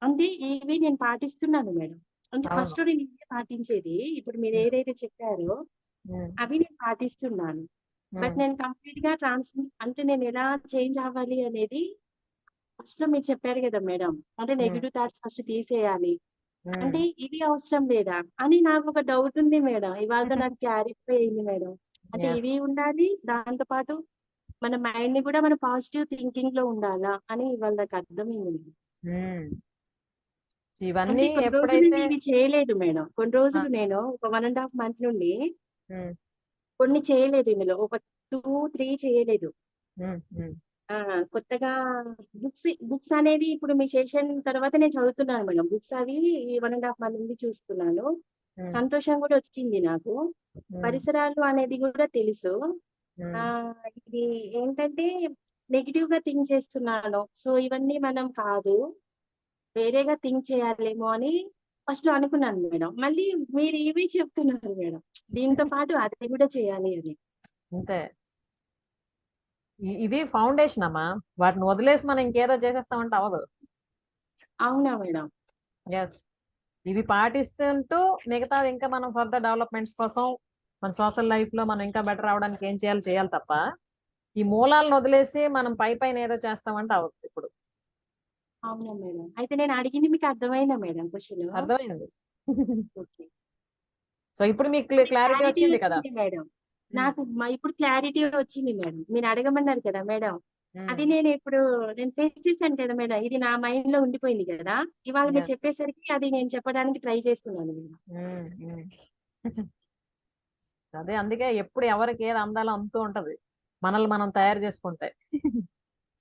అంటే ఇవి నేను పాటిస్తున్నాను మేడం. అంటే అవును. ఫస్ట్ నేను ఇవే పాటించేది. ఇప్పుడు మీరు Hmm. ఏదైతే చెప్పారో Hmm. అవి నేను పాటిస్తున్నాను. But Hmm. నేను కంప్లీట్ గా అంటే నేను ఎలా చేంజ్ అవ్వాలి అనేది ఫస్ట్ లో మీరు చెప్పారు కదా మేడం. అంటే Hmm. నెగిటివ్ థాట్స్ ఫస్ట్ తీసేయాలి. Hmm. అంటే ఇవి అవసరం లేదా అని నాకు ఒక డౌట్ ఉంది మేడం. ఇవాళ నాకు క్లారిఫై అయింది మేడం. అంటే Yes. ఇవి ఉండాలి, దాంతో పాటు మన మైండ్ ని కూడా మన పాజిటివ్ థింకింగ్ లో ఉండాలా అని ఇవాళ నాకు అర్థమైంది మేడం. Hmm. అంటే ఇవన్నీ కొన్ని రోజులు ఎప్పుడైతే ఇవి చేయలేదు మేడం. కొన్ని రోజులు నేను ఒక 1.5 month నుండి Hmm. కొన్ని చేయలేదు, ఇందులో ఒక 2-3 చేయలేదు. Hmm. Hmm. కొత్తగా బుక్స్ అనేది ఇప్పుడు మీ సెషన్ తర్వాత నేను చదువుతున్నాను మేడం. బుక్స్ అవి ఈ 1.5 month నుండి చూస్తున్నాను. Hmm. సంతోషం కూడా వచ్చింది నాకు. Hmm. పరిసరాలు అనేది కూడా తెలుసు. Hmm. ఇది ఏంటంటే నెగిటివ్ గా థింక్ చేస్తున్నాను. సో ఇవన్నీ మనం కాదు, వేరేగా థింక్ చేయాలేమో అని ఫస్ట్ లో అనుకున్నాను మేడం. మళ్ళీ మీరు ఇవి చెప్తున్నారు మేడం, దీంతో పాటు అది కూడా చేయాలి అని. అంతే. ఇవి ఫౌండేషన్ అమ్మా, వాటిని వదిలేసి మనం ఇంకేదో చేసేస్తామంటే అవదు. అవునా మేడం? ఎస్, ఇవి పాటిస్తుంటూ మిగతావి ఇంకా మనం ఫర్దర్ డెవలప్మెంట్స్ కోసం మన సోషల్ లైఫ్ లో మనం ఇంకా బెటర్ అవడానికి ఏం చేయాలి తప్ప ఈ మూలాలను వదిలేసి మనం పైన ఏదో చేస్తామంటే అవదు. ఇప్పుడు అవునా మేడం? అయితే నేను అడిగింది మీకు అర్థమైందా మేడం క్వశ్చన్? అర్థమైంది. ఓకే. సో ఇప్పుడు మీకు క్లారిటీ క్లారిటీ వచ్చింది కదా. వచ్చింది మేడం. నాకు ఇప్పుడు క్లారిటీ వచ్చింది మేడం. మీరు అడగమన్నారు కదా మేడం, అది నేను ఫేస్ చేశాను కదా మేడం. ఇది నా మైండ్ లో ఉండిపోయింది కదా. ఇవాళ మీరు Yes. చెప్పేసరికి అది నేను చెప్పడానికి ట్రై చేస్తున్నాను మేడం. అదే, అందుకే ఎప్పుడు ఎవరికి ఏది అందాలో అంతూ ఉంటది, మనల్ని మనం తయారు చేసుకుంటే.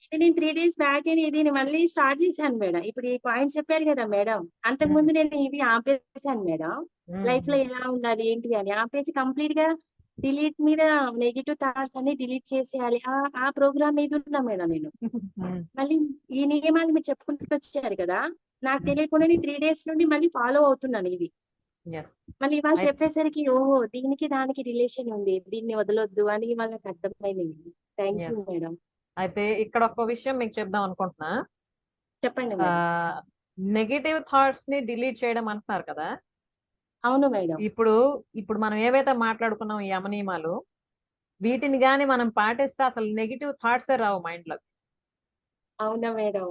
ఇది నేను 3 days బ్యాక్ దీన్ని మళ్ళీ స్టార్ట్ చేశాను మేడం. ఇప్పుడు ఈ పాయింట్స్ చెప్పారు కదా మేడం, అంతకు ముందు నేను ఇవి ఆపేసాను మేడం. లైఫ్ లో ఎలా ఉండాలి ఏంటి అని ఆపేసి కంప్లీట్ గా డిలీట్ మీద నెగిటివ్ థాట్స్ అన్ని డిలీట్ చేసేయాలి ఆ ప్రోగ్రామ్ మీద ఉన్నా మేడం నేను. మళ్ళీ ఈ నియమాలు మీరు చెప్పుకుంటూ వచ్చారు కదా, నాకు తెలియకుండా 3 days నుండి మళ్ళీ ఫాలో అవుతున్నాను ఇది. మళ్ళీ ఇవాళ చెప్పేసరికి ఓహో దీనికి దానికి రిలేషన్ ఉంది, దీన్ని వదలొద్దు అని వాళ్ళకి అర్థమైంది. Thank you madam. అయితే ఇక్కడ ఒక విషయం మీకు చెప్దాం అనుకుంటున్నా. చెప్పండి మేడం. నెగిటివ్ థాట్స్ ని డిలీట్ చేయడం అంటున్నారు కదా. అవును మేడం. ఇప్పుడు మనం ఏవైతే మాట్లాడుకున్నాం ఈ యమనియమాలు, వీటిని గాని మనం పాటిస్తే అసలు నెగిటివ్ థాట్సే రావు మైండ్ లో. అవునా మేడం?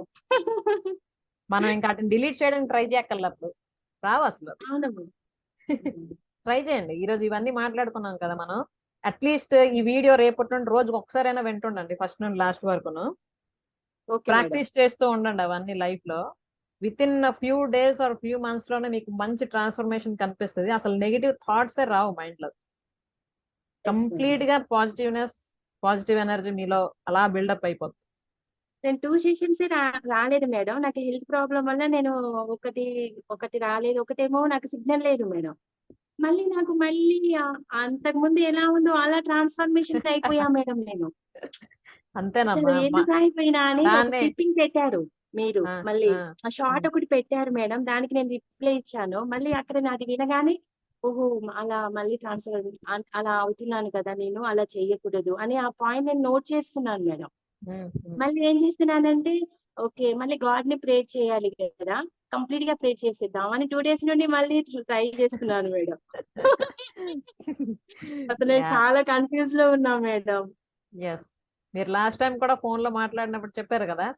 మనం ఇంకా వాటిని డిలీట్ చేయడానికి ట్రై చేయక్కర్లేదు, రావు అసలు. ట్రై చేయండి. ఈ రోజు ఇవన్నీ మాట్లాడుకున్నాం కదా మనం, అట్లీస్ట్ ఈ వీడియో రేపటి నుండి రోజుకి ఒకసారైనా వింటుండండి, ఫస్ట్ నుండి లాస్ట్ వరకును. ప్రాక్టీస్ చేస్తూ ఉండండి అవన్నీ లైఫ్ లో. Within few days or few months లోనే మీకు మంచి ట్రాన్స్ఫర్మేషన్ కనిపిస్తుంది. అసలు నెగిటివ్ థాట్సే రావు మైండ్ లో. కంప్లీట్ గా పాజిటివ్నెస్, పాజిటివ్ ఎనర్జీ మీలో అలా బిల్డప్ అయిపోతుంది. నేను 2 సెషన్స్ రాలేదు మేడం. నాకు హెల్త్ ప్రాబ్లం వల్ల నేను ఒకటి రాలేదు. ఒకటేమో నాకు సిగ్నల్ లేదు మేడం. మళ్ళీ అంతకు ముందు ఎలా ఉందో అలా ట్రాన్స్ఫర్మేషన్ అయిపోయా మేడం నేను. అంతేనమ్మా. ఎందుకు అయిపోయినా అని ఒక క్లిప్పింగ్ పెట్టారు మీరు. మళ్ళీ ఆ షార్ట్ ఒకటి పెట్టారు మేడం, దానికి నేను రిప్లై ఇచ్చాను. మళ్ళీ అక్కడ నాది వినగానే ఓహో అలా మళ్ళీ ట్రాన్స్ఫర్ అలా అవుతున్నాను కదా, నేను అలా చేయకూడదు అని ఆ పాయింట్ నేను నోట్ చేసుకున్నాను మేడం. మళ్ళీ ఏం చేస్తున్నానంటే ఓకే మళ్ళీ గాడ్ ని ప్రే చేయాలి కదా, కంప్లీట్ గా ప్రే చేసేద్దాం అని 2 days నుండి మళ్ళీ ట్రై చేస్తున్నాను మేడం. అసలు నేను చాలా కన్ఫ్యూజ్ లో ఉన్నా మేడం. మీరు లాస్ట్ టైం కూడా ఫోన్ లో మాట్లాడినప్పుడు చెప్పారు కదా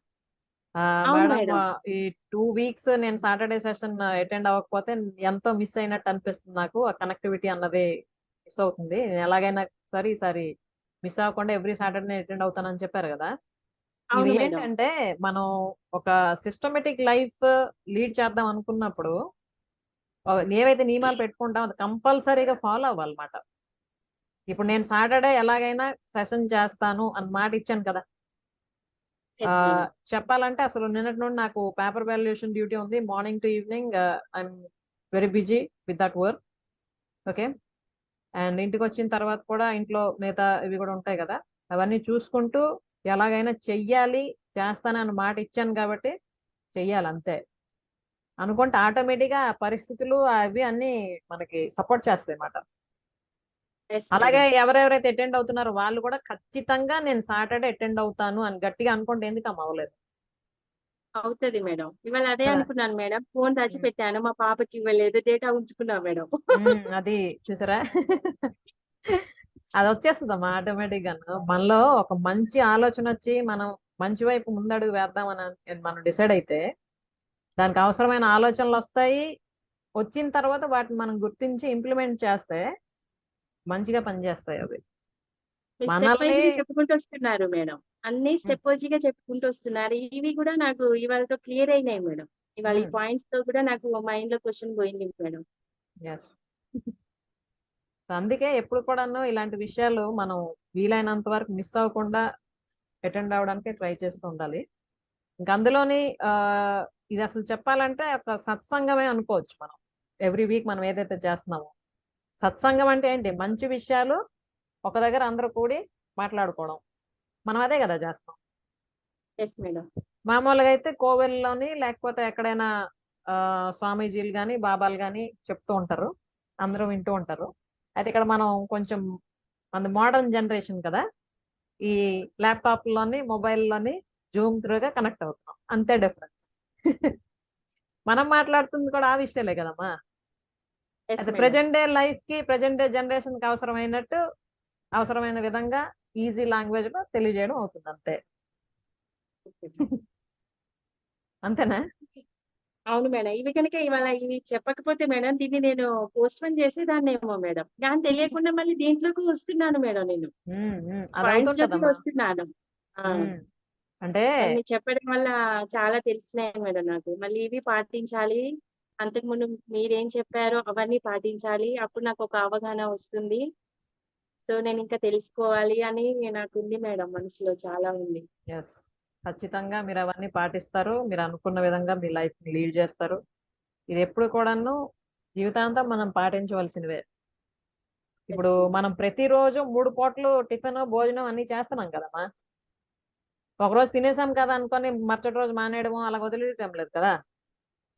మేడం, ఈ 2 weeks నేను సాటర్డే సెషన్ అటెండ్ అవ్వకపోతే ఎంతో మిస్ అయినట్టు అనిపిస్తుంది, నాకు ఆ కనెక్టివిటీ అన్నది మిస్ అవుతుంది, నేను ఎలాగైనా సరే ఈసారి మిస్ అవ్వకుండా ఎవ్రీ సాటర్డే అటెండ్ అవుతానని చెప్పారు కదా. ఇవి ఏంటంటే మనం ఒక సిస్టమేటిక్ లైఫ్ లీడ్ చేద్దాం అనుకున్నప్పుడు ఏవైతే నియమాలు పెట్టుకుంటాం అది కంపల్సరీగా ఫాలో అవ్వాలన్నమాట. ఇప్పుడు నేను సాటర్డే ఎలాగైనా సెషన్ చేస్తాను అని మాట ఇచ్చాను కదా. Yes, madam. చెప్పాలంటే అసలు నిన్నటి నుండి నాకు పేపర్ వాల్యుయేషన్ డ్యూటీ ఉంది, morning to evening. I'm very busy with that work. Okay. And ఇంటికి వచ్చిన తర్వాత కూడా ఇంట్లో మిగతా ఇవి కూడా ఉంటాయి కదా, అవన్నీ చూసుకుంటూ ఎలాగైనా చెయ్యాలి, చేస్తానని మాట ఇచ్చాను కాబట్టి చెయ్యాలి అంతే. అనుకుంటే ఆటోమేటిక్గా పరిస్థితులు అవి అన్ని మనకి సపోర్ట్ చేస్తాయి అన్నమాట. Yes, అలాగే madam. ఎవరెవరైతే అటెండ్ అవుతున్నారో వాళ్ళు కూడా ఖచ్చితంగా నేను సాటర్డే అటెండ్ అవుతాను అని గట్టిగా అనుకుంటే ఎందుకు అవ్వలేదు అవుతుంది మేడం. ఇవాళ అదే కదా. అనుకున్నాను మేడం. ఫోన్ దాచి పెట్టాను, మా పాపకి ఇవ్వలేదు, డేటా ఉంచుకున్నా మేడం. అది చూసారా, అది వచ్చేస్తుందమ్మా ఆటోమేటిక్ గా. మనలో ఒక మంచి ఆలోచన వచ్చి మనం మంచి వైపు ముందడుగు వేద్దామని మనం డిసైడ్ అయితే దానికి అవసరమైన ఆలోచనలు వస్తాయి. వచ్చిన తర్వాత వాటిని మనం గుర్తించి ఇంప్లిమెంట్ చేస్తే మంచిగా పనిచేస్తాయి అవి స్టెప్ వైజ్ మనల్ని. గా చెప్పుకుంటూ వస్తున్నారు మేడం. అన్ని స్టెప్ వైజ్ గా చెప్పుకుంటూ వస్తున్నారు. ఇవి కూడా నాకు ఇవాళతో క్లియర్ అయినాయి మేడం. ఇవాళ ఈ పాయింట్స్ తో కూడా నాకు మైండ్ లో క్వశ్చన్ పోయింది మేడం. ఎస్. అందుకే ఎప్పుడు కూడాను ఇలాంటి విషయాలు మనం వీలైనంత వరకు మిస్ అవ్వకుండా అటెండ్ అవ్వడానికి ట్రై చేస్తూ ఉండాలి. ఇంకా అందులోని ఇది అసలు చెప్పాలంటే ఒక సత్సంగమే అనుకోవచ్చు మనం. ఎవ్రీ వీక్ మనం ఏదైతే చేస్తున్నామో సత్సంగం అంటే ఏంటి, మంచి విషయాలు ఒక దగ్గర అందరూ కూడి మాట్లాడుకోవడం. మనం అదే కదా చేస్తాం. Yes madam. మామూలుగా అయితే కోవెల్లోని లేకపోతే ఎక్కడైనా స్వామీజీలు కానీ బాబాలు కానీ చెప్తూ ఉంటారు, అందరూ వింటూ ఉంటారు. అయితే ఇక్కడ మనం కొంచెం మన మోడర్న్ జనరేషన్ కదా, ఈ ల్యాప్టాప్లోని మొబైల్లోని జూమ్ త్రూగా కనెక్ట్ అవుతున్నాం, అంతే డిఫరెన్స్. మనం మాట్లాడుతుంది కూడా ఆ విషయాలే కదమ్మా. ఎస్ అయితే మేడం. ప్రజెంట్ డే లైఫ్ కి ప్రజెంట్ డే జనరేషన్ కి అవసరమైనట్టు అవసరమైన విధంగా ఈజీ లాంగ్వేజ్ లో తెలియజేయడం అవుతుంది అంతే. అంతేనా? అవును మేడం. ఇవి కనుక ఇవాళ ఇవి చెప్పకపోతే మేడం దీన్ని నేను పోస్ట్ పోన్ చేసేదాన్నేమో మేడం. కానీ తెలియకుండా మళ్ళీ దీంట్లోకి వస్తున్నాను మేడం నేను. అది పాయింట్స్ లోకి అవుతుంటదమ్మా. వస్తున్నాను. అంటే మీరు చెప్పడం వల్ల చాలా తెలిసినాయి మేడం నాకు. మళ్ళీ ఇవి పాటించాలి. అంతకుముందు మీరేం చెప్పారో అవన్నీ పాటించాలి. అప్పుడు నాకు ఒక అవగాహన వస్తుంది. సో నేను ఇంకా తెలుసుకోవాలి అని నాకు ఉంది మేడం, మనసులో చాలా ఉంది. ఎస్, ఖచ్చితంగా మీరు అవన్నీ పాటిస్తారు. మీరు అనుకున్న విధంగా మీ లైఫ్ ని లీడ్ చేస్తారు. ఇది ఎప్పుడు కూడాను జీవితాంతం మనం పాటించవలసినవే. ఇప్పుడు మనం ప్రతిరోజు 3 పూటలు టిఫిన్ భోజనం అన్ని చేస్తున్నాం కదమ్మా. ఒకరోజు తినేసాం కదా అనుకొని మరుసటి రోజు మానేయడము అలా వదిలేయటం లేదు కదా.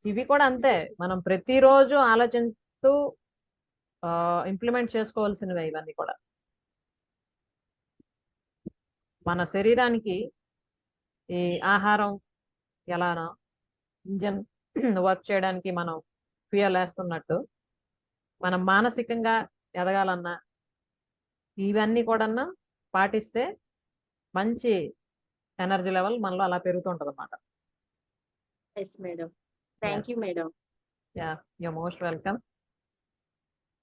ఇవి కూడా అంతే, మనం ప్రతిరోజు ఆలోచిస్తూ ఇంప్లిమెంట్ చేసుకోవాల్సినవే ఇవన్నీ కూడా. మన శరీరానికి ఈ ఆహారం ఎలానో ఇంజన్ వర్క్ చేయడానికి మనం ఫ్యూయల్ వేస్తున్నట్టు, మనం మానసికంగా ఎదగాలన్నా ఇవన్నీ కూడా పాటిస్తే మంచి ఎనర్జీ లెవెల్ మనలో అలా పెరుగుతుంటది అన్నమాట. Yes madam. Thank you madam. Yeah, you most welcome.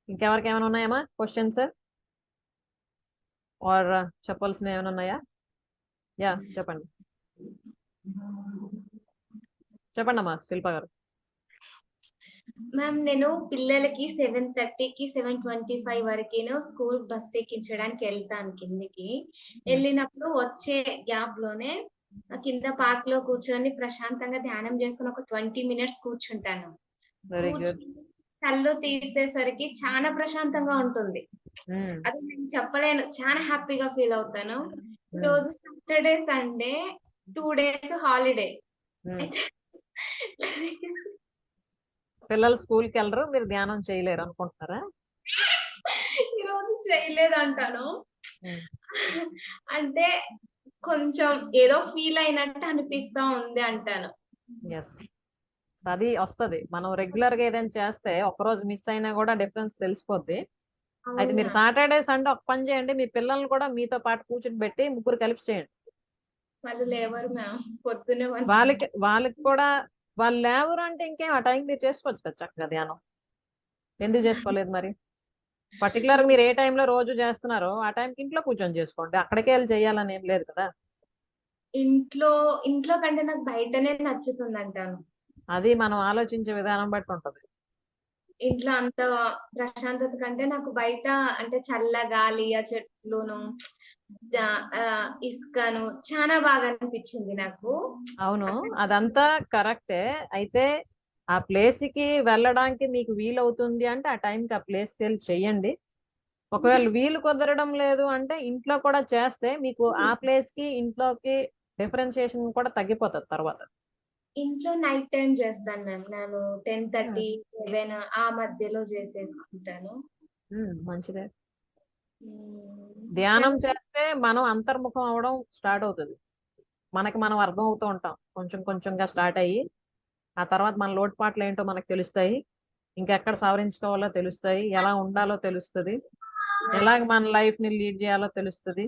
ఇంకెవరికి ఏమైనా ఉన్నాయమ్మా క్వశ్చన్స్ ఆర్ చెప్పాల్సినవి ఏమైనా ఉన్నాయా? యా చెప్పండి. చెప్పండి అమ్మా శిల్ప గారు. మ్యామ్ నేను పిల్లలకి 7:30కి 7:25 వరకేనో స్కూల్ బస్ ఎక్కించడానికి వెళ్తాను కిందికి. వెళ్ళినప్పుడు వచ్చే గ్యాప్ లోనే కింద పార్క్ లో కూర్చొని ప్రశాంతంగా ధ్యానం చేసుకుని ఒక 20 మినిట్స్ కూర్చుంటాను. Very good. కూర్చుని కళ్ళు తీసేసరికి చాలా ప్రశాంతంగా ఉంటుంది. అది నేను చెప్పలేను, చాలా హ్యాపీగా ఫీల్ అవుతాను. రోజు సాటర్డే సండే 2 డేస్ హాలిడే. పిల్లలు స్కూల్కి వెళ్ళరు, మీరు ధ్యానం చేయలేరు అనుకుంటున్నారా? ఈరోజు చేయలేదు అంటాను. అంటే కొంచెం ఏదో ఫీల్ అయినట్టు అనిపిస్తా ఉంది అంటాను. ఎస్, అది వస్తుంది. మనం రెగ్యులర్ గా ఏదైనా చేస్తే ఒకరోజు మిస్ అయినా కూడా డిఫరెన్స్ తెలిసిపోద్ది. అయితే మీరు సాటర్డే సండే ఒక పని చేయండి, మీ పిల్లల్ని కూడా మీతో పాటు కూర్చుని పెట్టి ముగ్గురు కలిపి చేయండి. వాళ్ళు లేవరు మ్యామ్, పొద్దునే వాళ్ళకి కూడా వాళ్ళు లేవరు అంటే ఇంకేం, ఆ టైం మీరు చేసుకోవచ్చు కదా చక్కగా ధ్యానం. ఎందుకు చేసుకోలేదు మరి? పర్టికులర్ మీరు ఏ టైంలో రోజు చేస్తున్నారో ఆ టైంకి ఇంట్లో కూర్చొని చేసుకోండి, అక్కడికే వెళ్ళి చేయాలని ఏం లేదు కదా. ఇంట్లో కంటే నాకు బయటనే నచ్చుతుంది అంటాను. అది మనం ఆలోచించే విధానం బట్టి ఉంటది. ఇంట్లో అంత ప్రశాంతత కంటే నాకు బయట అంటే చల్ల గాలి, ఆ చెట్లును, ఇసుకను చాలా బాగా అనిపించింది నాకు. అవును, అదంతా కరెక్టే. అయితే ఆ ప్లేస్ కి వెళ్ళడానికి మీకు వీలవుతుంది అంటే ఆ టైంకి ఆ ప్లేస్కి వెళ్ళి చెయ్యండి. ఒకవేళ వీలు కుదరడం లేదు అంటే ఇంట్లో కూడా చేస్తే మీకు ఆ ప్లేస్ కి ఇంట్లోకి డిఫరెన్షియేషన్ కూడా తగ్గిపోతుంది తర్వాత. ఇంట్లో నైట్ టైం చేస్తాను మ్యామ్. నేను 10:30, 11 ఆ మధ్యలో చేసేసుకుంటాను. మంచిదే. ఉమ్, ధ్యానం కానీ చేస్తే మనం అంతర్ముఖం అవడం స్టార్ట్ అవుతుంది. మనకి మనం అర్థం అవుతూ ఉంటాం, కొంచెం కొంచెంగా స్టార్ట్ అయ్యి ఆ తర్వాత మన లోటుపాట్లు ఏంటో మనకు తెలుస్తాయి, ఇంకెక్కడ సవరించుకోవాలో తెలుస్తాయి, ఎలా ఉండాలో తెలుస్తుంది, ఎలాగ మన లైఫ్ ని లీడ్ చేయాలో తెలుస్తుంది.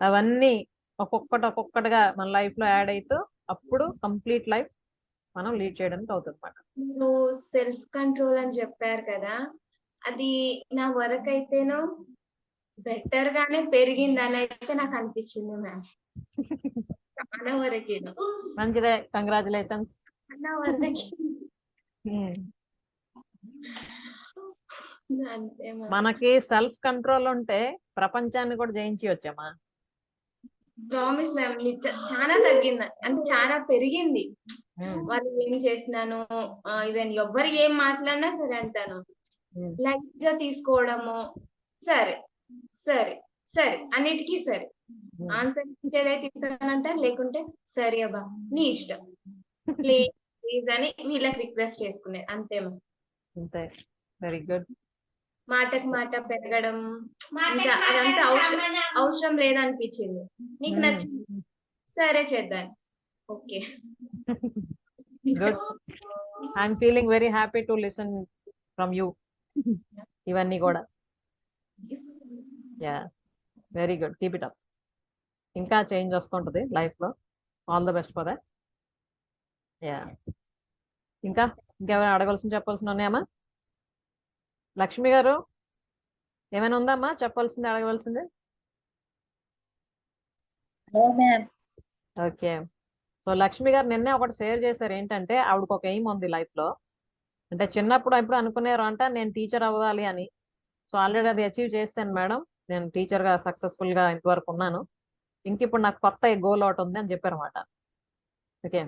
అవన్నీ ఒక్కొక్కటిగా మన లైఫ్ లో యాడ్ అవుతూ అప్పుడు కంప్లీట్ లైఫ్ మనం లీడ్ చేయడానికి అవుతుంది అన్నమాట. మీరు సెల్ఫ్ కంట్రోల్ అని చెప్పారు కదా, అది నా వరకు అయితేనో బెటర్ గానే పెరిగిందని అయితే నాకు అనిపించింది మ్యామ్. చాలా వరకేను. మంచిదే, కంగ్రాచులేషన్స్. చాలా వరకి అంతే మ్యామ్. మనకి సెల్ఫ్ కంట్రోల్ ఉంటే ప్రపంచాన్ని కూడా జయించవచ్చమ్మా. ప్రామిస్ మ్యామ్, చాలా తగ్గింది అంటే చాలా పెరిగింది. వాళ్ళు ఏం చేసినాను, ఈవెన్ ఎవ్వరు ఏం మాట్లాడినా సరే అంటాను, లైట్ గా తీసుకోవడము, సరే సరే సరే అన్నిటికీ సరే, ఆన్సర్ ఇచ్చేదైతే ఇస్తానంట, లేకుంటే సరే అబ్బా నీ ఇష్టం, ప్లీజ్ ప్లీజ్ అని వీళ్ళకి రిక్వెస్ట్ చేసుకునే అంతే మ్యామ్. అంతే, వెరీ గుడ్. మాటకు మాట పెరగడం, ఇంకా అదంతా అవసరం లేదనిపించింది. నీకు నచ్చింది సరే చేద్దాం, okay. Good, I'm feeling very happy to listen from you ఇవన్నీ కూడా. Yeah, very good, keep it up. ఇంకా చేంజ్ వస్తుంటది లైఫ్ లో. All the best for that. Yeah, ఇంకెవరైనా అడగాల్సిన చెప్పాల్సిన ఉన్నాయమ్మా? లక్ష్మి గారు ఏమైనా ఉందమ్మా చెప్పాల్సింది, అడగవలసింది? ఓకే. సో లక్ష్మి గారు నిన్నే ఒకటి షేర్ చేశారు, ఏంటంటే ఆవిడకి ఒక ఎయిమ్ ఉంది లైఫ్ లో. అంటే చిన్నప్పుడు ఎప్పుడు అనుకునేవారు అంట నేను టీచర్ అవ్వాలి అని. సో ఆల్రెడీ అది అచీవ్ చేశాను మేడం, నేను టీచర్ గా సక్సెస్ఫుల్ గా ఇంతవరకు ఉన్నాను. ఇంక ఇప్పుడు నాకు కొత్త గోల్ ఒకటి ఉంది అని చెప్పారు అన్నమాట. ఓకే,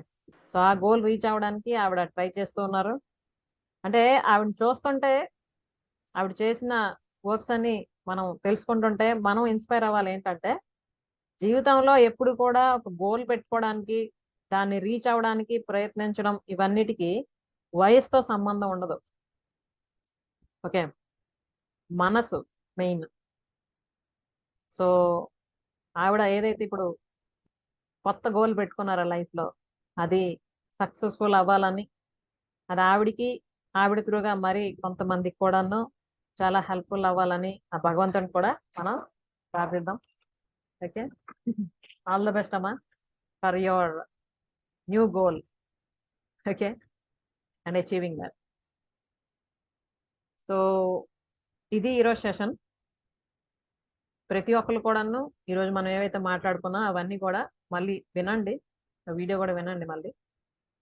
సో ఆ గోల్ రీచ్ అవ్వడానికి ఆవిడ ట్రై చేస్తూ ఉన్నారు. అంటే ఆవిడ చూస్తుంటే, ఆవిడ చేసిన వర్క్స్ అన్ని మనం తెలుసుకుంటుంటే మనం ఇన్స్పైర్ అవ్వాలి. ఏంటంటే జీవితంలో ఎప్పుడు కూడా ఒక గోల్ పెట్టుకోవడానికి, దాన్ని రీచ్ అవ్వడానికి ప్రయత్నించడం, ఇవన్నిటికీ వయసుతో సంబంధం ఉండదు. ఓకే, మనసు మెయిన్. సో ఆవిడ ఏదైతే ఇప్పుడు కొత్త గోల్ పెట్టుకున్నారో లైఫ్ లో, అది సక్సెస్ఫుల్ అవ్వాలని, అది ఆవిడ త్రూగా మరి కొంతమందికి కూడాను చాలా హెల్ప్ఫుల్ అవ్వాలని ఆ భగవంతుని కూడా మనం ప్రార్థిద్దాం. ఓకే, ఆల్ ద బెస్ట్ అమ్మా for your new goal. Okay, and achieving that. So ఇది ఈరోజు సెషన్. ప్రతి ఒక్కరు కూడాను ఈరోజు మనం ఏవైతే మాట్లాడుకున్నా అవన్నీ కూడా మళ్ళీ వినండి, వీడియో కూడా వినండి. మళ్ళీ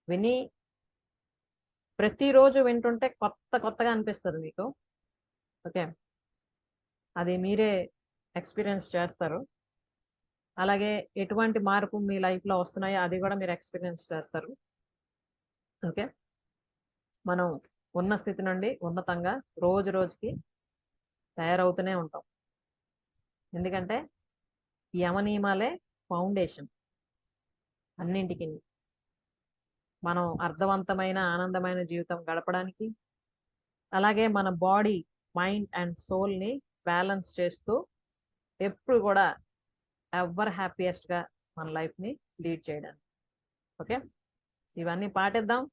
విని ప్రతిరోజు వింటుంటే కొత్తగా అనిపిస్తుంది మీకు. ఓకే, అది మీరే ఎక్స్పీరియన్స్ చేస్తారు. అలాగే ఎటువంటి మార్పు మీ లైఫ్లో వస్తున్నాయో అది కూడా మీరు ఎక్స్పీరియన్స్ చేస్తారు. ఓకే, మనం ఉన్న స్థితి నుండి ఉన్నతంగా రోజు రోజుకి తయారవుతూనే ఉంటాం. ఎందుకంటే ఈ యమనియమాలే ఫౌండేషన్ అన్నింటికి. మనం అర్థవంతమైన ఆనందమైన జీవితం గడపడానికి, అలాగే మన బాడీ, మైండ్ అండ్ సోల్ని బ్యాలెన్స్ చేస్తూ ఎప్పుడు కూడా ఎవర్ హ్యాపీయెస్ట్గా మన లైఫ్ని లీడ్ చేయడానికి. ఓకే, ఇవన్నీ పాటిద్దాం.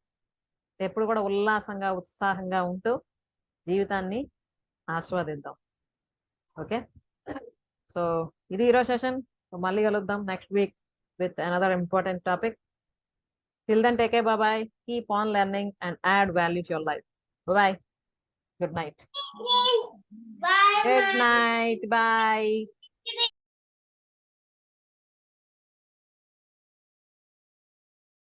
ఎప్పుడు కూడా ఉల్లాసంగా ఉత్సాహంగా ఉంటూ జీవితాన్ని ఆస్వాదిద్దాం. ఓకే, సో ఇది ఈరోజు సెషన్. మళ్ళీ కలుద్దాం next week with another important topic. Till then, take care, bye-bye. Keep on learning and add value to your life. Bye-bye. Good night. Bye. Good night. Bye.